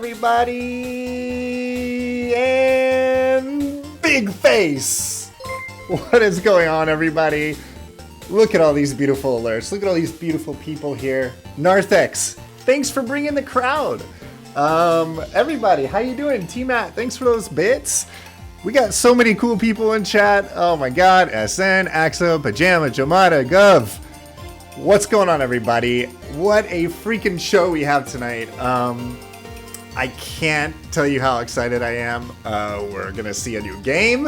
everybody? And Big Face! What is going on, everybody? Look at all these beautiful alerts. Look at all these beautiful people here. Narthex, thanks for bringing the crowd. Everybody, how you doing? T-Matt, thanks for those bits. We got so many cool people in chat. Oh my god. SN, Axo, Pajama, Jomada, Gov. What's going on, everybody? What a freaking show we have tonight. I can't tell you how excited I am. We're going to see a new game.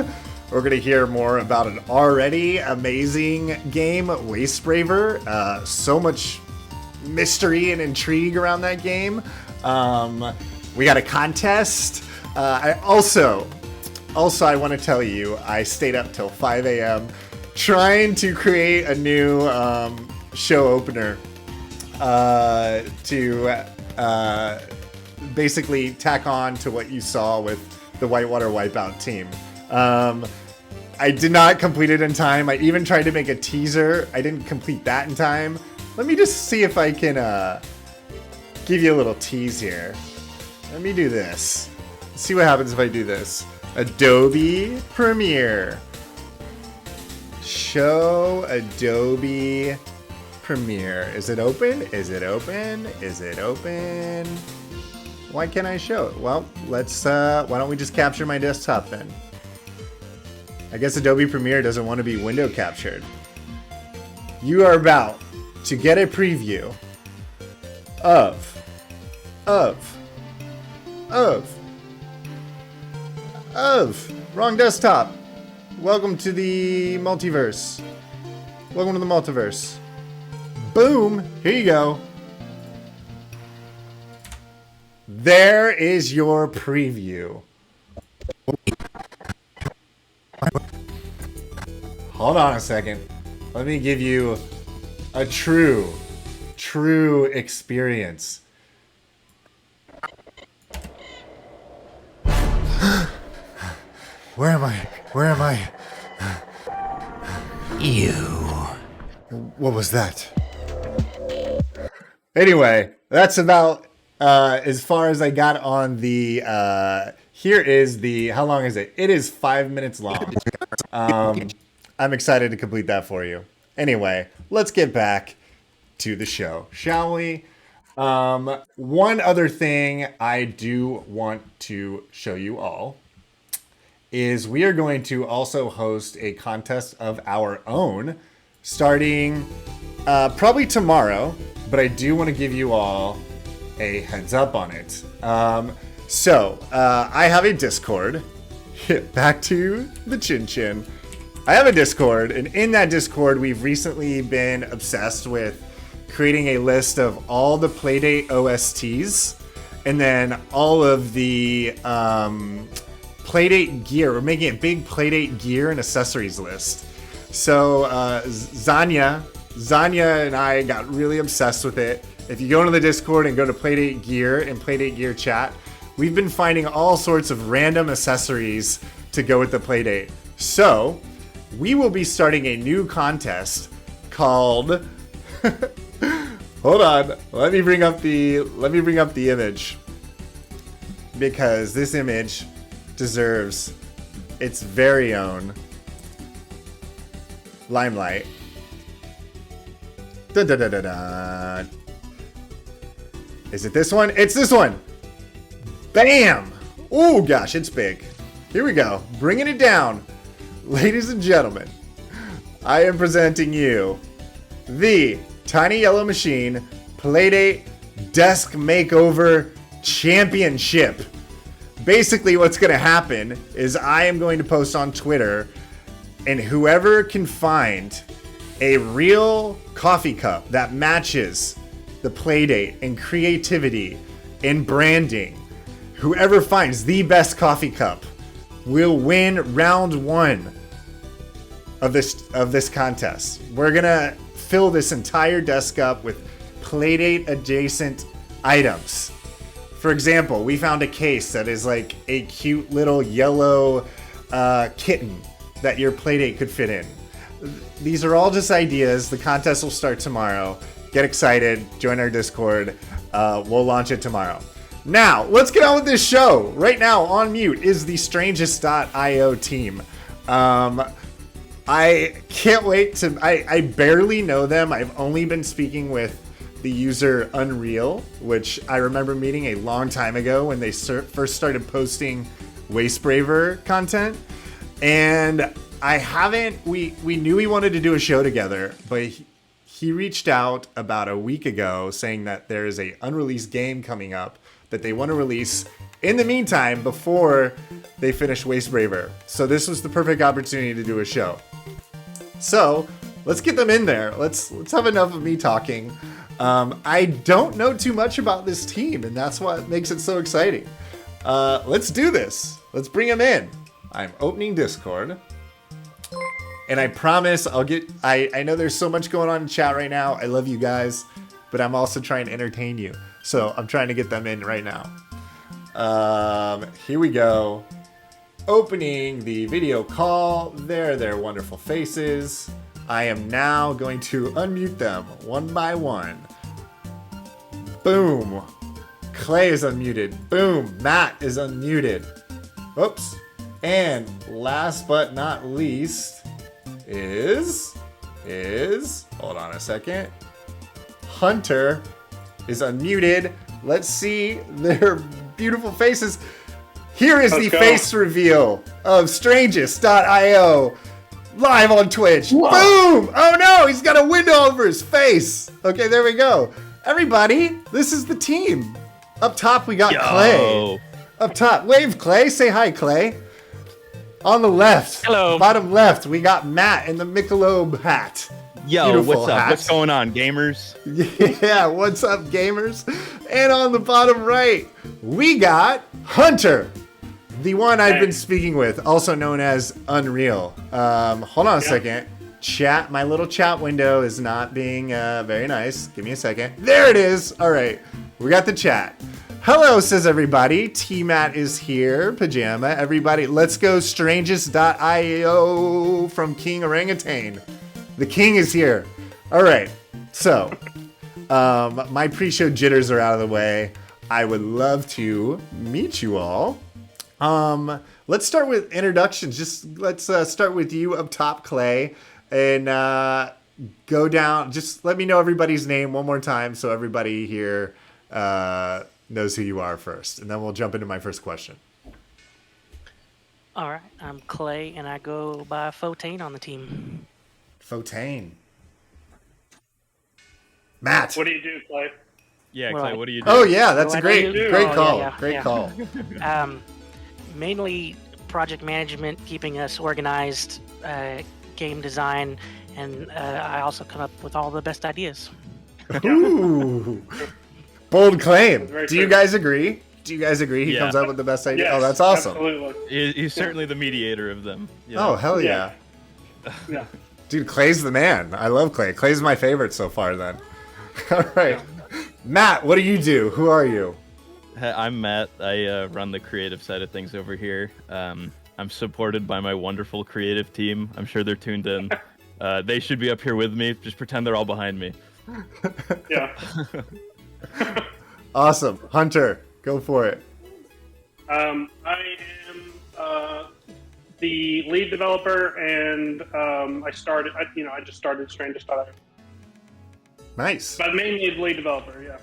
We're going to hear more about an already amazing game, Wastebraver. So much mystery and intrigue around that game. We got a contest. I also I want to tell you, I stayed up till 5 a.m. trying to create a new show opener to basically tack on to what you saw with the Whitewater Wipeout team. I did not complete it in time. I even tried to make a teaser. I didn't complete that in time. Let me just see if I can give you a little tease here. Let me do this. Let's see what happens if I do this. Adobe Premiere. Show Adobe Premiere. Is it open? Is it open? Is it open? Why can't I show it? Well, let's, why don't we just capture my desktop then? I guess Adobe Premiere doesn't want to be window captured. You are about to get a preview of wrong desktop. Welcome to the multiverse. Welcome to the multiverse. Boom, here you go. There is your preview. Hold on a second. Let me give you a true experience. Where am I? Where am I? You. What was that? Anyway, that's about as far as I got on the here is the, how long is it? It is 5 minutes long. I'm excited to complete that for you. Anyway, let's get back to the show, shall we? One other thing I do want to show you all is we are going to also host a contest of our own starting probably tomorrow, but I do want to give you all a heads up on it. So I have a Discord. Back to the Chin Chin. I have a Discord, and in that Discord, we've recently been obsessed with creating a list of all the Playdate OSTs, and then all of the Playdate gear. We're making a big Playdate gear and accessories list. So Zanya and I got really obsessed with it. If you go into the Discord and go to Playdate Gear and Playdate Gear chat, we've been finding all sorts of random accessories to go with the Playdate. So we will be starting a new contest called hold on, let me bring up the image, because this image deserves its very own limelight. Da, da, da, da, da. Is it this one? It's this one. Bam! Oh gosh, it's big. Here we go, bringing it down. Ladies and gentlemen, I am presenting you the Tiny Yellow Machine Playdate Desk Makeover Championship. Basically, what's going to happen is I am going to post on Twitter, and whoever can find a real coffee cup that matches the Playdate in creativity and branding, whoever finds the best coffee cup will win round one of this contest. We're gonna fill this entire desk up with Playdate adjacent items. For example, we found a case that is like a cute little yellow kitten that your Playdate could fit in. These are all just ideas. The contest will start tomorrow. Get excited, join our Discord. We'll launch it tomorrow. Now, let's get on with this show. Right now, on mute is the strangest.io team. I can't wait to... I barely know them. I've only been speaking with the user Unreal, which I remember meeting a long time ago when they first started posting Wastebraver content. And I haven't... We knew we wanted to do a show together, but he reached out about a week ago saying that there is a unreleased game coming up that they want to release in the meantime before they finish Wastebraver. So this was the perfect opportunity to do a show. So let's get them in there. Let's have enough of me talking. I don't know too much about this team, and that's what makes it so exciting. Let's do this. Let's bring them in. I'm opening Discord. And I promise I'll get... I know there's so much going on in chat right now. I love you guys, but I'm also trying to entertain you. So I'm trying to get them in right now. Here we go. Opening the video call. There, their wonderful faces. I am now going to unmute them one by one. Boom. Clay is unmuted. Boom. Matt is unmuted. Oops. And last but not least is hold on a second. Hunter is unmuted. Let's see their beautiful faces. Here is the face reveal of strangest.io live on Twitch. Whoa. Boom! Oh no, he's got a window over his face. Okay, there we go. Everybody, this is the team. Up top, we got Clay. Up top, wave Clay. Say hi, Clay. On the left, hello. Bottom left, we got Matt in the Michelob hat. Yo, Beautiful what's up? hat. What's going on, gamers? Yeah, what's up, gamers? And on the bottom right, we got Hunter, the one I've been speaking with, also known as Unreal. Hold on a second. Chat, my little chat window is not being very nice. Give me a second. There it is. All right, we got the chat. Hello, says everybody. T-Matt is here. Pajama. Everybody, let's go strangest.io from King Orangutan. The king is here. All right. So, my pre-show jitters are out of the way. I would love to meet you all. Let's start with introductions. Just let's start with you up top, Clay, and go down. Just let me know everybody's name one more time so everybody here knows who you are first, and then we'll jump into my first question. All right, I'm Clay, and I go by Fotane on the team. Fotane. Matt. What do you do, Clay? Yeah, Clay, what do you do? Oh yeah, that's a great call. Yeah, great call. Mainly project management, keeping us organized, game design, and I also come up with all the best ideas. Ooh. Bold claim. Do true. you guys agree? He comes up with the best idea? Yes, Oh, that's awesome. Absolutely. He's certainly the mediator of them. Yeah. Oh, hell yeah. Yeah. Dude, Clay's the man. I love Clay. Clay's my favorite so far then. All right. Matt, what do you do? Who are you? I'm Matt. I run the creative side of things over here. I'm supported by my wonderful creative team. I'm sure they're tuned in. They should be up here with me. Just pretend they're all behind me. Yeah. Awesome. Hunter, go for it. I am the lead developer, and I just started Strangest.io. Nice. But mainly the lead developer, yeah.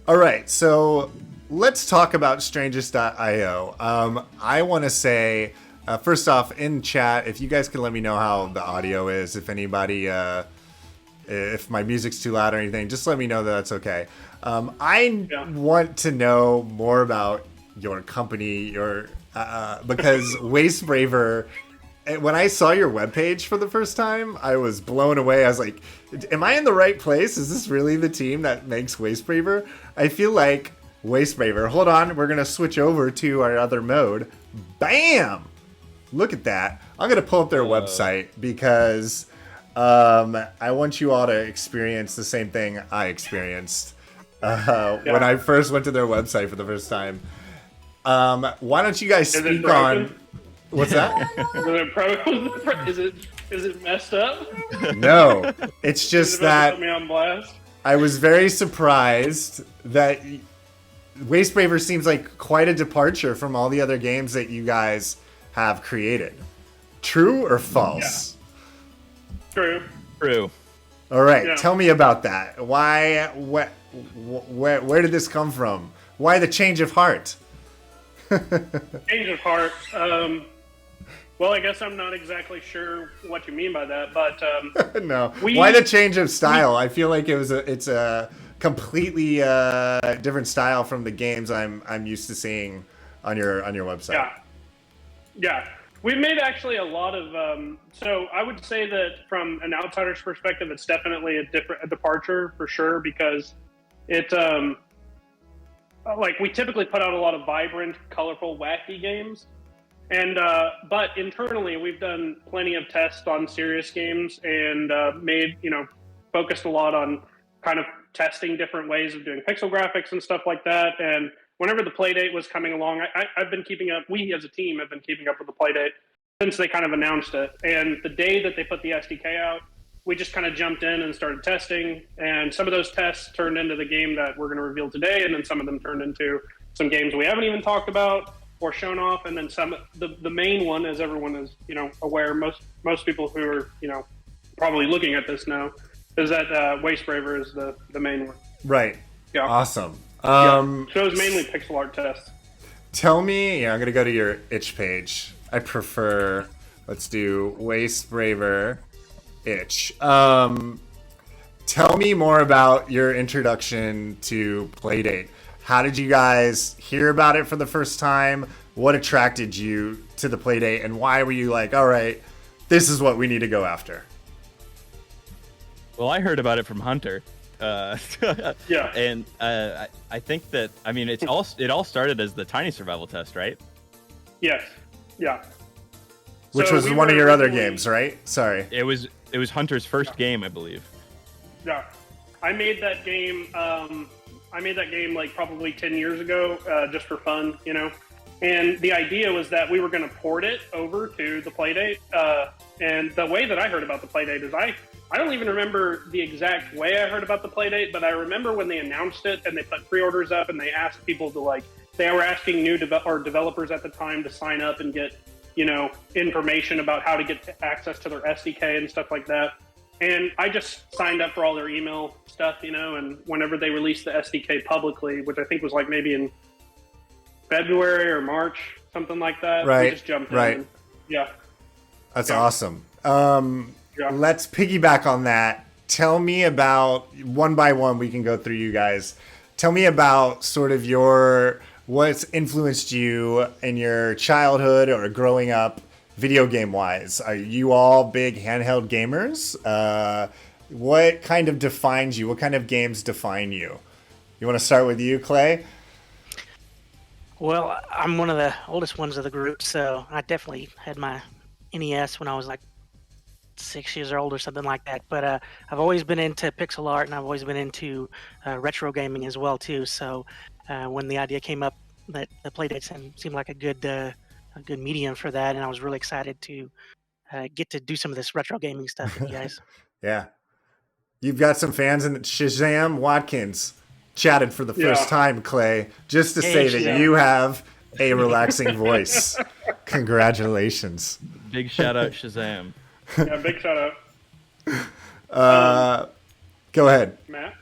All right, so let's talk about strangest.io. I want to say, first off, in chat, if you guys can let me know how the audio is, if anybody, if my music's too loud or anything, just let me know that that's okay. I want to know more about your company, because Wastebraver, when I saw your webpage for the first time, I was blown away. I was like, am I in the right place? Is this really the team that makes Wastebraver? I feel like Wastebraver. Hold on, we're going to switch over to our other mode. Bam! Look at that. I'm going to pull up their website because I want you all to experience the same thing I experienced when I first went to their website for the first time. Why don't you guys speak on... What's that? Is it messed up? No, it's just that Put me on blast? I was very surprised that Wastebraver seems like quite a departure from all the other games that you guys have created. True or false? True. True. All right, Yeah. tell me about that. Why? Where did this come from? Why the change of heart? Change of heart. Well, I guess I'm not exactly sure what you mean by that, but No. Why the change of style? I feel like it's a completely different style from the games I'm used to seeing on your website. Yeah. We've made actually a lot of. So I would say that from an outsider's perspective, it's definitely a departure for sure, because it like we typically put out a lot of vibrant, colorful, wacky games. And but internally, we've done plenty of tests on serious games and focused a lot on kind of testing different ways of doing pixel graphics and stuff like that. And whenever the Playdate was coming along, I've been keeping up. We as a team have been keeping up with the Playdate since they kind of announced it. And the day that they put the SDK out, we just kind of jumped in and started testing. And some of those tests turned into the game that we're going to reveal today, and then some of them turned into some games we haven't even talked about or shown off, and then some. The main one, as everyone is aware, most people who are probably looking at this know, is that Wastebraver is the main one. Right. Yeah. Awesome. So it was mainly pixel art tests. Tell me. Yeah, I'm gonna go to your itch page. I prefer. Let's do Wastebraver itch. Tell me more about your introduction to Playdate. How did you guys hear about it for the first time? What attracted you to the Playdate, and why were you like, all right, this is what we need to go after? Well, I heard about it from Hunter. Yeah. And I think that, I mean, it all started as the Tiny Survival test, right? Yes. Yeah. Which So was we one of were your other originally- games, right? Sorry. It was Hunter's first game, I believe. Yeah. I made that game. Like probably 10 years ago, just for fun, And the idea was that we were going to port it over to the Playdate. And the way that I heard about the Playdate is I don't even remember the exact way I heard about the Playdate, but I remember when they announced it and they put pre-orders up and they asked people to they were asking new developers at the time to sign up and get, information about how to get access to their SDK and stuff like that. And I just signed up for all their email stuff, and whenever they released the SDK publicly, which I think was maybe in February or March, something like that, Right, we just jumped in. right. And, yeah. That's Yeah. awesome. Yeah. Let's piggyback on that. Tell me about, one by one, we can go through you guys. Tell me about sort of what's influenced you in your childhood or growing up, video game wise. Are you all big handheld gamers? What kind of defines you? What kind of games define you? You want to start with you, Clay? Well, I'm one of the oldest ones of the group, so I definitely had my NES when I was 6 years old or something like that. But I've always been into pixel art, and I've always been into retro gaming as well too. So when the idea came up that the Playdate seemed like a good medium for that, and I was really excited to get to do some of this retro gaming stuff with you guys. Yeah. You've got some fans in Shazam Watkins chatted for the first time, Clay, just to say that you have a relaxing voice. Congratulations. Big shout out Shazam. Yeah, big shout out. Go ahead. Matt?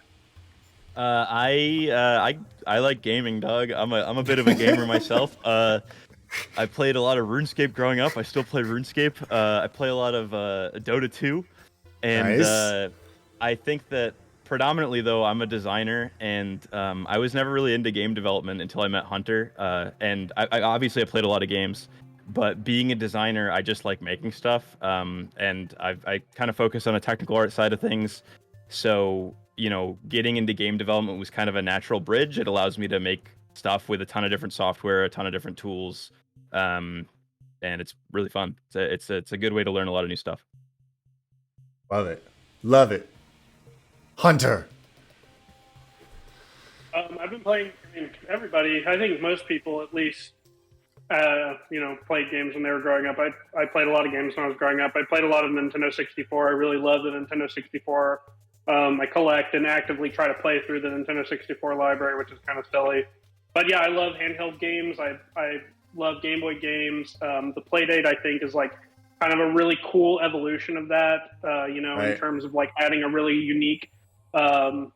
I like gaming, dog. I'm a bit of a gamer myself. I played a lot of RuneScape growing up. I still play RuneScape. I play a lot of Dota 2, and Nice. I think that predominantly though I'm a designer, and I was never really into game development until I met Hunter. And I obviously I played a lot of games, but being a designer, I just like making stuff. And I kind of focus on a technical art side of things. So getting into game development was kind of a natural bridge. It allows me to make stuff with a ton of different software, a ton of different tools, and it's really fun. It's a good way to learn a lot of new stuff. Love it. Hunter. I've been playing. Everybody, I think most people at least, played games when they were growing up. I played a lot of games when I was growing up. I played a lot of Nintendo 64. I really love the Nintendo 64. I collect and actively try to play through the Nintendo 64 library, which is kind of silly. but yeah, I love handheld games. I love Game Boy games. The Playdate, I think, is like kind of a really cool evolution of that. You know, in Right. terms of like adding a really unique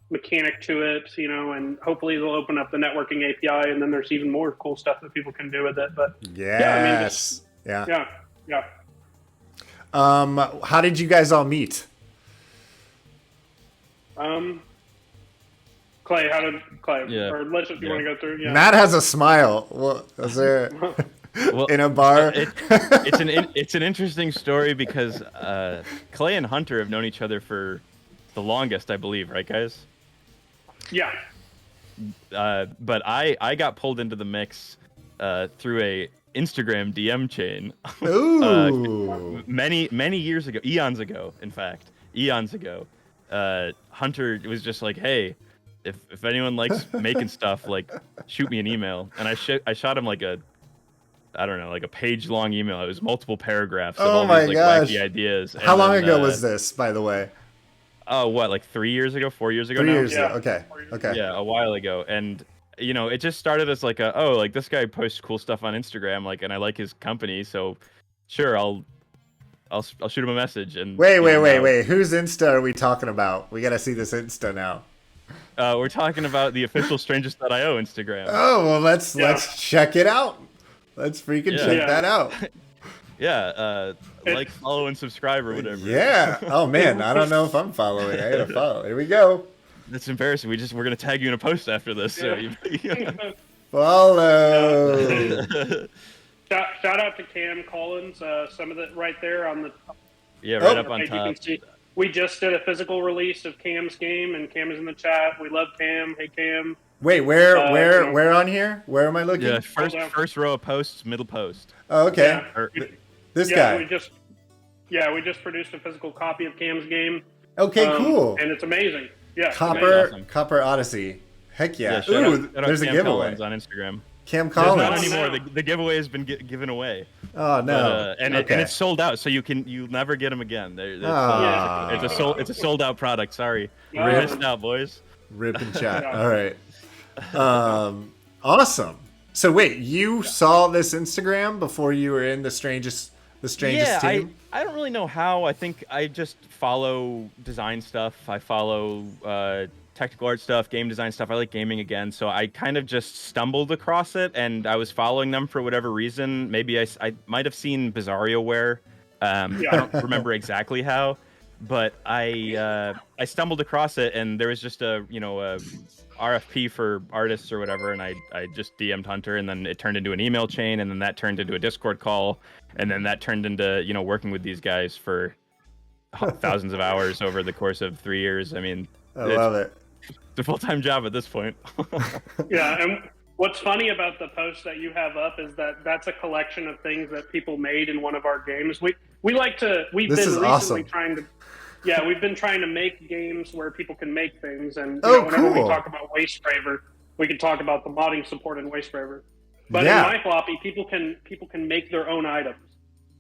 mechanic to it. You know, and hopefully they'll open up the networking API, and then there's even more cool stuff that people can do with it. But yeah, I mean, just, Yeah. yeah. How did you guys all meet? Clay, Clay? Yeah. Or let's if you want to go through. Yeah. Matt has a smile. Well, is there Well, in a bar? it's an interesting story because Clay and Hunter have known each other for the longest, I believe, right, guys? Yeah. But I got pulled into the mix through a Instagram DM chain Ooh. many years ago, eons ago, in fact, eons ago. Hunter was just like, hey, if anyone likes making stuff, like, shoot me an email. And I shot him like a page-long email. It was multiple paragraphs of all my these like gosh. wacky ideas. How And long then, ago was this, by the way? Oh, what, like 3 years ago, 4 years ago 3 now? years Yeah. ago. Okay. Okay. Yeah, a while ago. And you know, it just started as like like this guy posts cool stuff on Instagram, like, and I like his company, so sure, I'll shoot him a message. And Wait. you know, Whose Insta are we talking about? We gotta see this Insta now. we're talking about the official strangest.io Instagram. Oh well, let's check it out. Let's freaking Yeah. check Yeah. that out. Yeah, like, follow, and subscribe or whatever. Yeah. Oh man, I don't know if I'm following. I gotta follow. Here we go. That's embarrassing. We're gonna tag you in a post after this. So Follow. Shout out to Cam Collins. Some of it right there on the yeah, right Oh. up on page. You top. can see we just did a physical release of Cam's game, and Cam is in the chat. We love Cam. Hey Cam. Wait, where on here? Where am I looking? Yeah, Hold on. first row of posts, middle post. Oh, okay. Yeah. Or, This Yeah, guy. we just produced a physical copy of Cam's game. Okay, cool. And it's amazing. Yeah, it's amazing. Awesome. Copper Odyssey. Heck yeah. yeah, shout Ooh, out there's a Cam giveaway. Collins on Instagram. Cam There's Collins. not anymore. No. The giveaway has been given away. Oh no. But, and it's sold out, so you'll never get them again. Ah. It's a sold out product. Sorry, Oh. you missed out, boys. Rip and chat. Yeah. All right. Awesome. So wait, you saw this Instagram before you were in the strangest team? I don't really know how. I think I just follow design stuff. I follow technical art stuff, game design stuff. I like gaming again, so I kind of just stumbled across it, and I was following them for whatever reason. Maybe I might have seen BizarrioWare. I don't remember exactly how, but I stumbled across it, and there was just a RFP for artists or whatever, and I just DM'd Hunter, and then it turned into an email chain, and then that turned into a Discord call, and then that turned into working with these guys for thousands of hours over the course of 3 years. I mean, I love it. it's a full-time job at this point. Yeah, and what's funny about the post that you have up is that that's a collection of things that people made in one of our games. We've This been is recently awesome. we've been trying to make games where people can make things, and whenever cool. we talk about Wastebraver, we can talk about the modding support in Wastebraver. But Yeah. in my floppy, people can make their own items,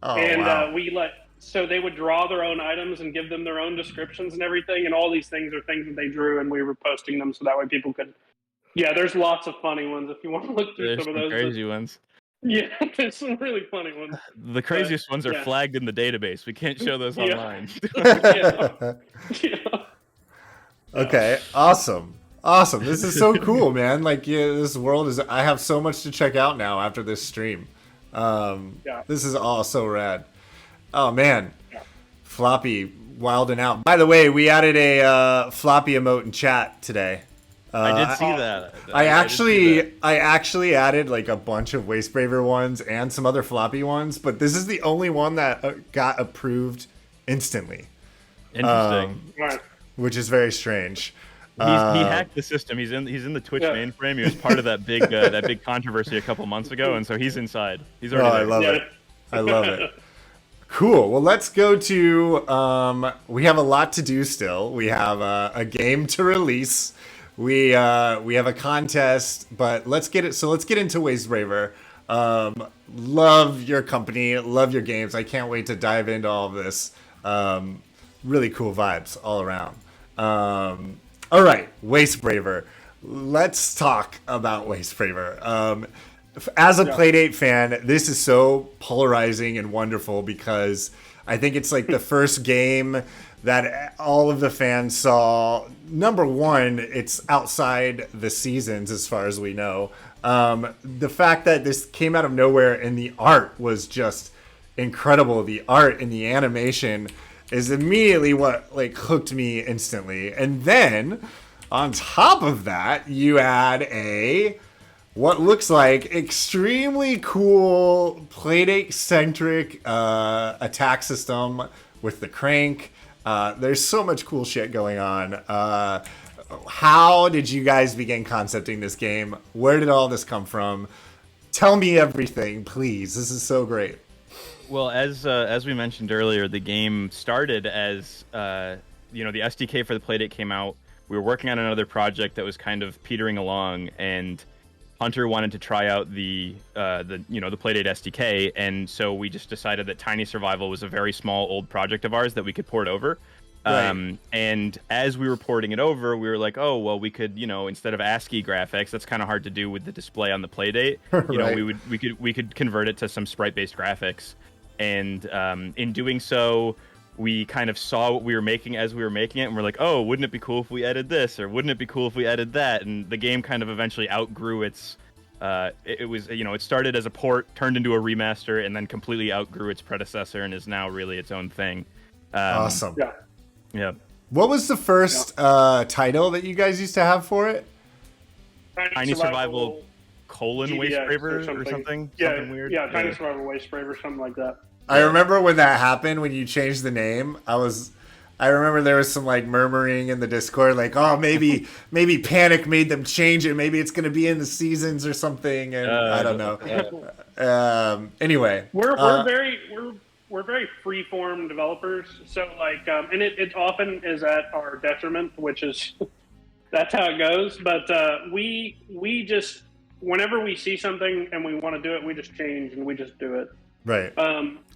Oh and wow. so they would draw their own items and give them their own descriptions and everything, and all these things are things that they drew, and we were posting them so that way people could. Yeah, there's lots of funny ones if you want to look through There's some some of those. crazy ones. Yeah, there's some really funny ones. The craziest ones are yeah. flagged in the database. We can't show those Yeah. online. Yeah. Yeah. Okay, awesome. This is so cool, man. Like, yeah, this world is. I have so much to check out now after this stream. Yeah. This is all so rad. Oh man, Floppy wilding out. By the way, we added a Floppy emote in chat today. I did see that. I did see that. actually added like a bunch of Wastebraver ones and some other Floppy ones, but this is the only one that got approved instantly, Interesting. Right. which is very strange. He hacked the system. He's in the Twitch Yeah. mainframe. He was part of that big controversy a couple months ago, and so he's inside. He's Oh, already I there. love Yeah. it. I love it. Cool. Well, let's go to. We have a lot to do still. We have a game to release. We have a contest, but let's get it. So let's get into Wastebraver. Love your company. Love your games. I can't wait to dive into all of this. Really cool vibes all around. All right, Wastebraver. let's talk about Wastebraver. As a Playdate fan, this is so polarizing and wonderful because I think it's like the first game that all of the fans saw. Number one, it's outside the seasons as far as we know. The fact that this came out of nowhere and the art was just incredible. The art and the animation is immediately what like hooked me instantly. And then on top of that, you add what looks like extremely cool Playdate-centric attack system with the crank. There's so much cool shit going on. How did you guys begin concepting this game? Where did all this come from? Tell me everything, please. This is so great. Well, as we mentioned earlier, the game started as the SDK for the Playdate came out. We were working on another project that was kind of petering along, and Hunter wanted to try out the Playdate SDK, and so we just decided that Tiny Survival was a very small old project of ours that we could port over. Right. And as we were porting it over, we were like, oh well, we could, instead of ASCII graphics, that's kind of hard to do with the display on the Playdate. Right. We could convert it to some sprite-based graphics, and in doing so, we kind of saw what we were making as we were making it, and we're like, oh, wouldn't it be cool if we added this, or wouldn't it be cool if we added that? And the game kind of eventually outgrew its. It started as a port, turned into a remaster, and then completely outgrew its predecessor, and is now really its own thing. Awesome. Yeah. What was the first title that you guys used to have for it? Tiny Survival colon GDX Wastebraver or something? Yeah, something weird. Yeah, Tiny Survival Wastebraver, something like that. I remember when that happened, when you changed the name. I remember there was some like murmuring in the Discord, like, oh, maybe Panic made them change it. Maybe it's going to be in the seasons or something. And I don't know. Anyway, we're very free-form developers, so like, and it often is at our detriment, which is that's how it goes. But we just, whenever we see something and we want to do it, we just change and we just do it. Right.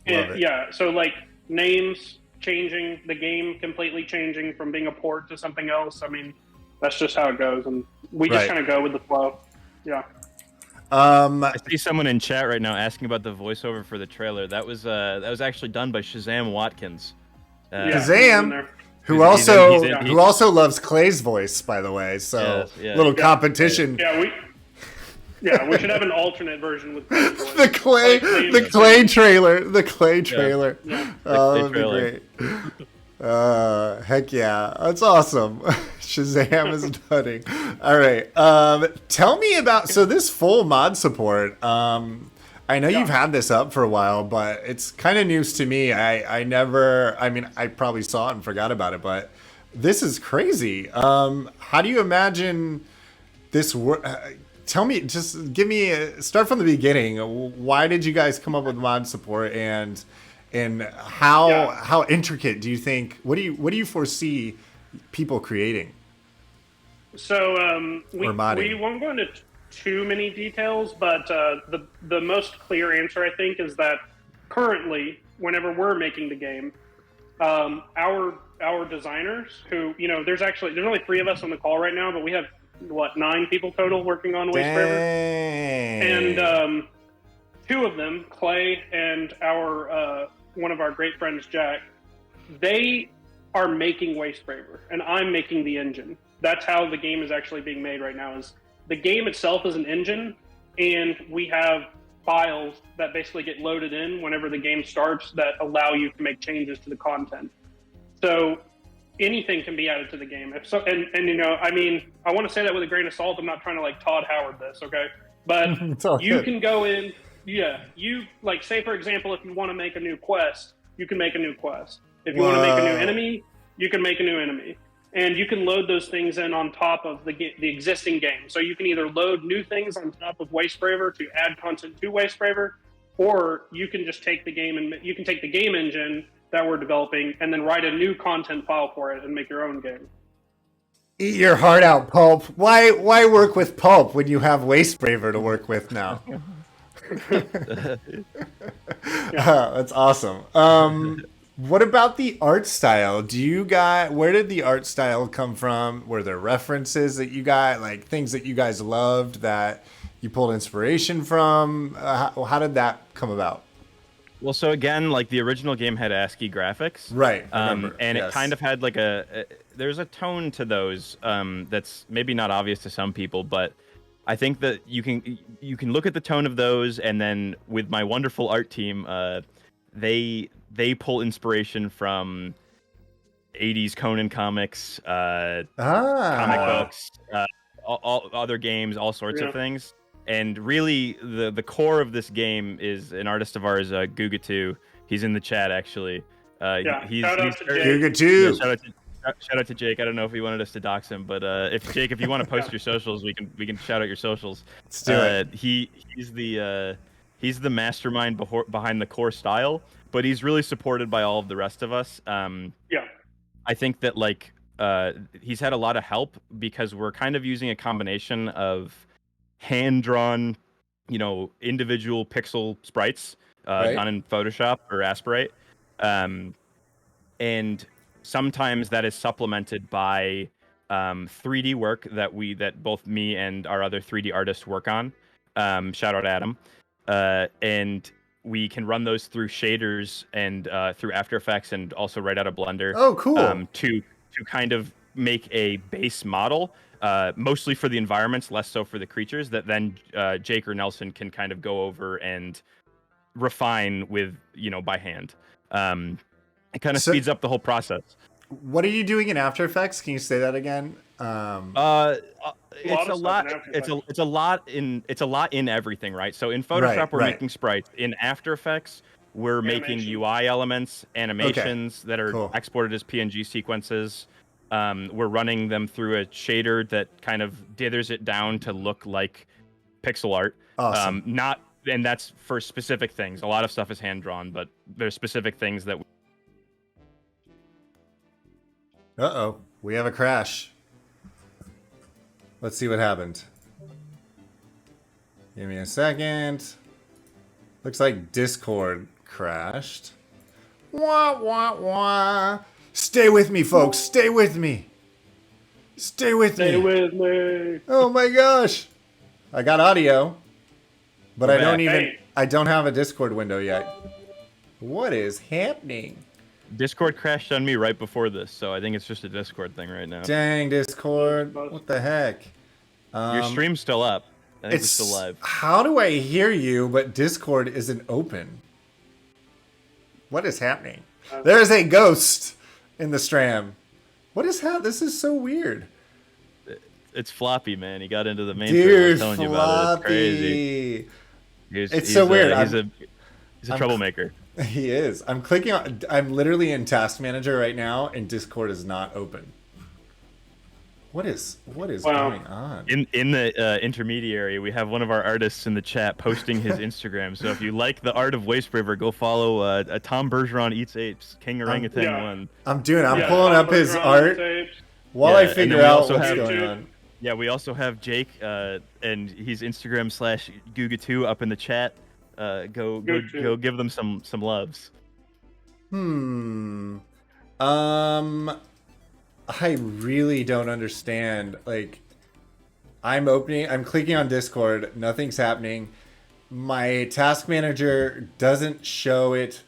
Yeah. So like names changing, the game completely changing from being a port to something else. I mean, that's just how it goes, and we just kind of go with the flow. Yeah. I see someone in chat right now asking about the voiceover for the trailer. That was actually done by Shazam Watkins. Shazam, who also loves Clay's voice, by the way. So little competition. We should have an alternate version with Clay's voice. the Clay trailer. The Clay trailer. Yeah. Oh, that'd be great. Heck yeah, that's awesome. Shazam is nutting. All right, tell me about this full mod support. I know you've had this up for a while, but it's kind of news to me. I probably saw it and forgot about it, but this is crazy. How do you imagine this tell me, just start from the beginning. Why did you guys come up with mod support, and how intricate do you think? What do you foresee people creating? So we won't go into too many details, but the most clear answer, I think, is that currently, whenever we're making the game, our designers, who there's only 3 of us on the call right now, but we have 9 people total working on Wastebraver, and 2 of them, Clay and our one of our great friends, Jack, they are making Wastebraver, and I'm making the engine. That's how the game is actually being made right now. Is the game itself is an engine, and we have files that basically get loaded in whenever the game starts that allow you to make changes to the content. So anything can be added to the game. I want to say that with a grain of salt. I'm not trying to like Todd Howard this, okay? But you can go in. Yeah, say for example, if you want to make a new quest, you can make a new quest. If you want to make a new enemy, you can make a new enemy. And you can load those things in on top of the existing game. So you can either load new things on top of Wastebraver to add content to Wastebraver, or you can just take the game and you can take the game engine that we're developing and then write a new content file for it and make your own game. Eat your heart out, Pulp. Why work with Pulp when you have Wastebraver to work with now? That's awesome. What about the art style? Where did the art style come from? Were there references that you got, like things that you guys loved that you pulled inspiration from? How did that come about? Well, so again, like the original game had ASCII graphics, Right. I remember. and it Yes. kind of had like there's a tone to those that's maybe not obvious to some people, but I think that you can look at the tone of those, and then with my wonderful art team, they pull inspiration from 80s Conan comics, comic books, all other games, all sorts of things. And really, the core of this game is an artist of ours, Guga2. He's in the chat actually. Shout out to Jake. Guga2. Shout out to Jake. I don't know if he wanted us to dox him, but if you want to post your socials, we can shout out your socials. Let's do it. He's the mastermind behind the core style, but he's really supported by all of the rest of us. I think that he's had a lot of help because we're kind of using a combination of hand-drawn, individual pixel sprites done in Photoshop or Aspirate, and sometimes that is supplemented by 3D work that both me and our other 3D artists work on. Shout out Adam, and we can run those through shaders and through After Effects and also right out of Blender. Oh, cool. To kind of make a base model, mostly for the environments, less so for the creatures, that then Jake or Nelson can kind of go over and refine with, by hand. It kind of speeds up the whole process. What are you doing in After Effects? Can you say that again? It's a lot in everything, right? So in Photoshop we're making sprites. In After Effects we're making UI elements, animations that are exported as PNG sequences. We're running them through a shader that kind of dithers it down to look like pixel art. Awesome. And that's for specific things. A lot of stuff is hand drawn, but there's specific things that. Uh-oh, we have a crash. Let's see what happened. Give me a second. Looks like Discord crashed. Wah, wah, wah. Stay with me, folks. Stay with me. Stay with me. Stay with me. Oh my gosh. I got audio, but I don't have a Discord window yet. What is happening? Discord crashed on me right before this, so I think it's just a Discord thing right now. Dang, Discord. What the heck? Your stream's still up. I think it's still live. How do I hear you, but Discord isn't open? What is happening? There's a ghost in the stram. What is happening? This is so weird. It's Floppy, man. He got into the main Dude, thing. I was telling you about it. It's crazy. It's so weird. He's a troublemaker. He is. I'm literally in Task Manager right now, and Discord is not open. What is going on? In the intermediary, we have one of our artists in the chat posting his Instagram. So if you like the art of Wastebraver, go follow Tom Bergeron Eats Apes, King Orangutan One. I'm pulling up his art while I figure out what's going on. Yeah, we also have Jake, and he's Instagram /Guga2 up in the chat. Go give them some loves. I really don't understand. Like, I'm clicking on Discord, nothing's happening. My task manager doesn't show it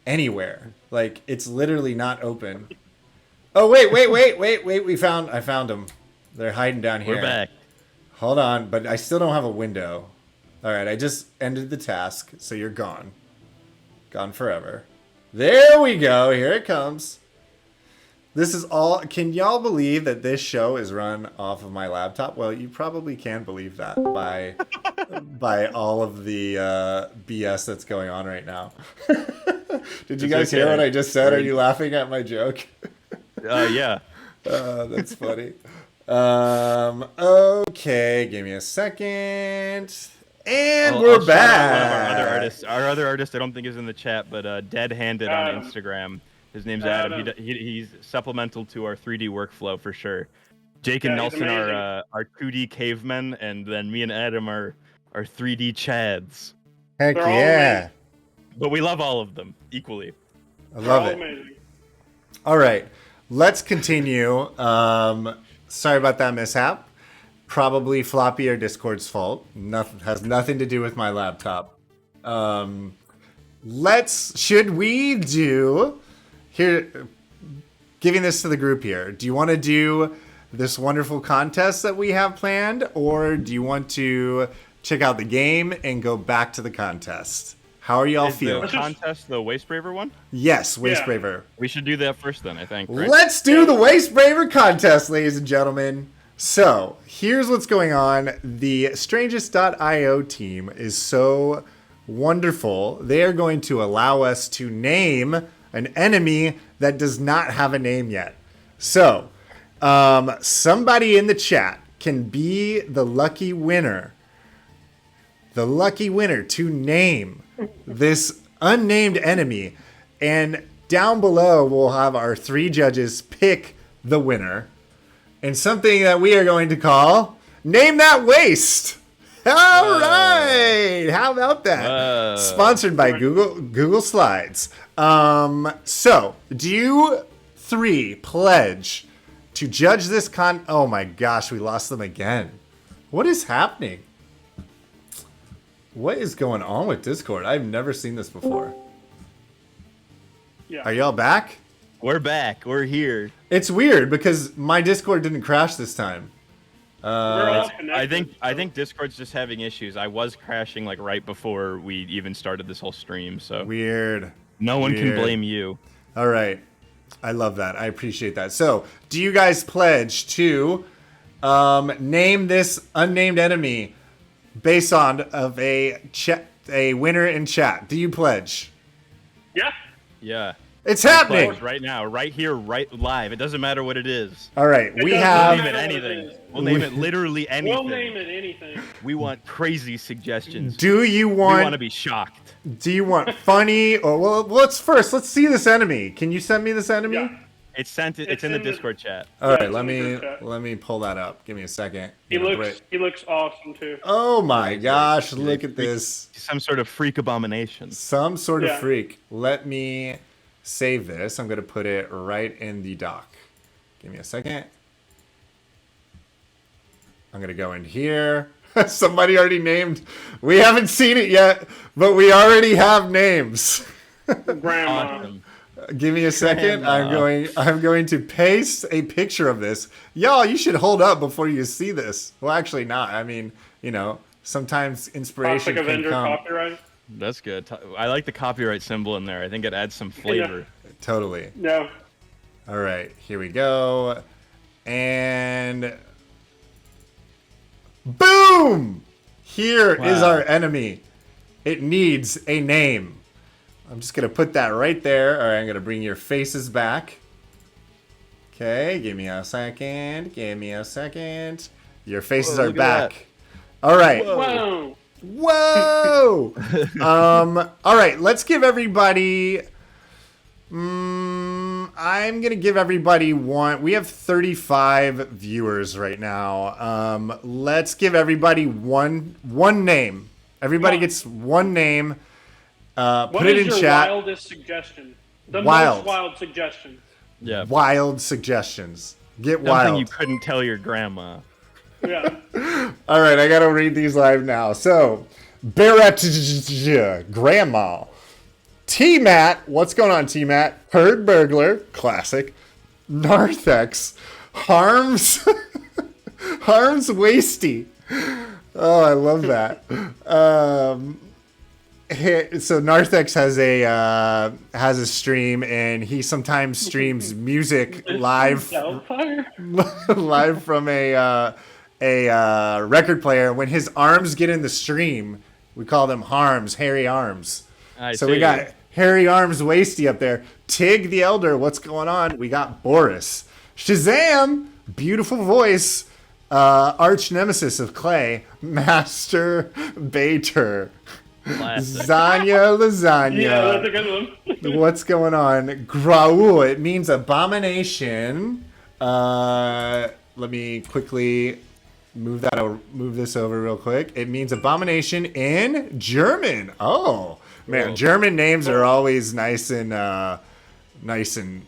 anywhere. Like, it's literally not open. Oh, wait, I found them. They're hiding down here. We're back. Hold on, but I still don't have a window. All right, I just ended the task, so you're gone. Gone forever. There we go. Here it comes. This is all. Can y'all believe that this show is run off of my laptop? Well, you probably can believe that by all of the BS that's going on right now. Did you guys hear what I just said? Are you laughing at my joke? Yeah. That's funny. Okay, give me a second. And we're back. Our other artist, I don't think is in the chat, but Dead Handed on Instagram. His name's Adam. He's supplemental to our 3D workflow for sure. Jake and Nelson are 2D cavemen, and then me and Adam are 3D chads. Heck yeah! But we love all of them equally. I love all it. amazing. All right, let's continue. Sorry about that mishap. Probably Floppy or Discord's fault. Nothing has nothing to do with my laptop. Should we do here? Giving this to the group here. Do you want to do this wonderful contest that we have planned, or do you want to check out the game and go back to the contest? How are y'all feeling? The contest, the Wastebraver one? Yes, Wastebraver. We should do that first then, I think. Right? Let's do the Wastebraver contest, ladies and gentlemen. So, here's what's going on. The Strangest.io team is so wonderful. They are going to allow us to name an enemy that does not have a name yet. So, somebody in the chat can be the lucky winner. The lucky winner to name this unnamed enemy. And down below, we'll have our 3 judges pick the winner. And something that we are going to call Name That Waste. All right. How about that? Sponsored by Google Slides. So, do you 3 pledge to judge this Oh my gosh, we lost them again. What is happening? What is going on with Discord? I've never seen this before. Yeah. Are y'all back? We're back. We're here. It's weird because my Discord didn't crash this time. We're all connected. I think Discord's just having issues. I was crashing like right before we even started this whole stream, so Weird. no one can Weird. blame you. All right. I love that. I appreciate that. So, do you guys pledge to name this unnamed enemy based on of a winner in chat? Do you pledge? Yeah. Yeah. It's happening. Pledge right now, right here, right live. It doesn't matter what it is. All right. We doesn't have Name it matter what it anything. is. We'll name it literally anything. We'll name it anything. We want crazy suggestions. Do you We want to want be shocked. do you want funny or well let's see this enemy. Can you send me this enemy? Yeah. It's sent. It's in the Discord chat. All right, it's let in the me group chat. let me pull that up. Give me a second. He looks awesome too. Oh my gosh, look at this. Some sort of freak abomination. Some sort of Yeah. freak. Let me save this. I'm going to put it right in the dock. Give me a second. I'm going to go in here. Somebody already named. We haven't seen it yet, but we already have names. Grandma. Awesome. Give me a second. Grandma. I'm going to paste a picture of this. Y'all, you should hold up before you see this. Well, actually not. I mean, sometimes inspiration Toxic can Avenger come. copyright. That's good. I like the copyright symbol in there. I think it adds some flavor. Totally. No. All right, here we go. And boom! Here is Wow. our enemy. It needs a name. I'm just going to put that right there. All right, I'm going to bring your faces back. Okay, give me a second. Give me a second. Your faces Whoa, are look at back. All right. Whoa. Whoa. Whoa! All right, let's give everybody... I'm going to give everybody one... We have 35 viewers right now. Let's give everybody one name. Everybody gets one name. What Put it is in your chat. wildest suggestion? The Wild. most wild suggestion. Yeah. Wild suggestions. Get Something wild. you couldn't tell your grandma. Yeah. All right, I gotta read these live now. So, Barrett, Grandma, T-Matt, what's going on, T-Matt? Herd Burglar, classic. Narthex, Harms, Harms Wasty. Oh, I love that. So Narthex has a stream, and he sometimes streams music live Hellfire? live from a record player. When his arms get in the stream, we call them Harms, hairy arms. So we got Hairy Arms Wasty up there. Tig the Elder, what's going on? We got Boris. Shazam, beautiful voice. Arch nemesis of Clay, Master Bater. Classic. Zanya Lasagna. Yeah, that's a good one. What's going on? Graul, it means abomination. Let me quickly move this over real quick. It means abomination in German. Oh, man. Whoa. German names are always nice and nice and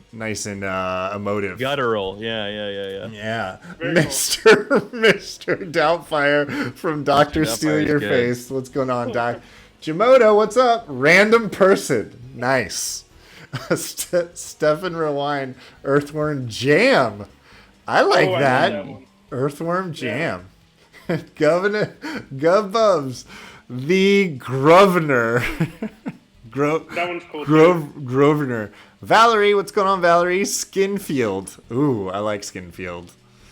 emotive. Guttural. Yeah. Yeah, Very cool. Mr. Doubtfire from Doctor Mr. Steal Doubtfire's Your good. Face. What's going on, Doc? Jamoto, what's up? Random person. Nice. Stefan Rewind, Earthworm Jam. I like Oh, I that. know that one. Earthworm Jam. Governor Govbubs. The Grosvenor. That one's cool. too. Grosvenor. Valerie, what's going on, Valerie? Skinfield. Ooh, I like Skinfield.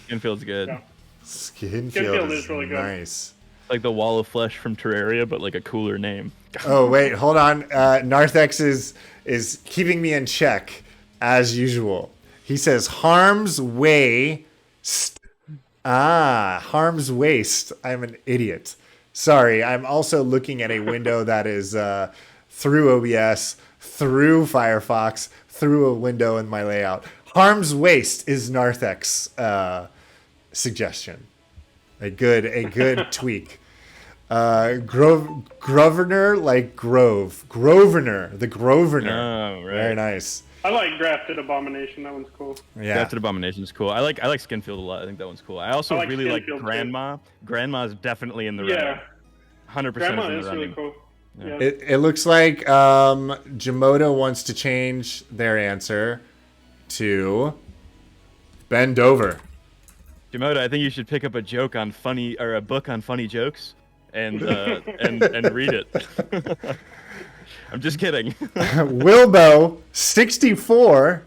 Skinfield's good. Yeah. Skinfield, Skinfield is is really good. nice. Like the Wall of Flesh from Terraria, but like a cooler name. Oh wait, hold on. Narthex is keeping me in check as usual. He says harm's way. Harm's waste. I'm an idiot. Sorry, I'm also looking at a window that is through OBS, through Firefox, through a window in my layout. Harm's waste is Narthex suggestion. A good tweak. Grosvenor, like Grove. Grosvenor, the Grosvenor. Oh, right. Very nice. I like Grafted Abomination. That one's cool. Yeah. Grafted Abomination is cool. I like Skinfield a lot. I think that one's cool. I also I like really like Skinfield, too. Grandma. Grandma's definitely in the Yeah. running. 100% Grandma in the is running. really cool. Yeah. It looks like Jamoto wants to change their answer to Bend Over. Jamoda, I think you should pick up a book on funny jokes and read it. I'm just kidding. Wilbo 64,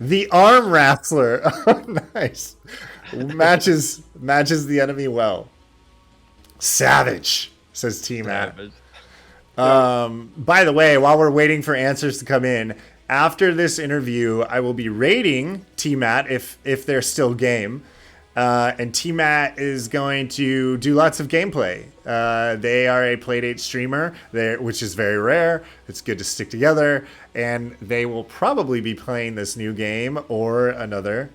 the Arm Wrestler. Oh, nice. Matches the enemy well. Savage, says T-Matt. By the way, while we're waiting for answers to come in, after this interview, I will be rating T-Matt if they're still game. And T-Matt is going to do lots of gameplay. They are a Playdate streamer, which is very rare. It's good to stick together. And they will probably be playing this new game or another.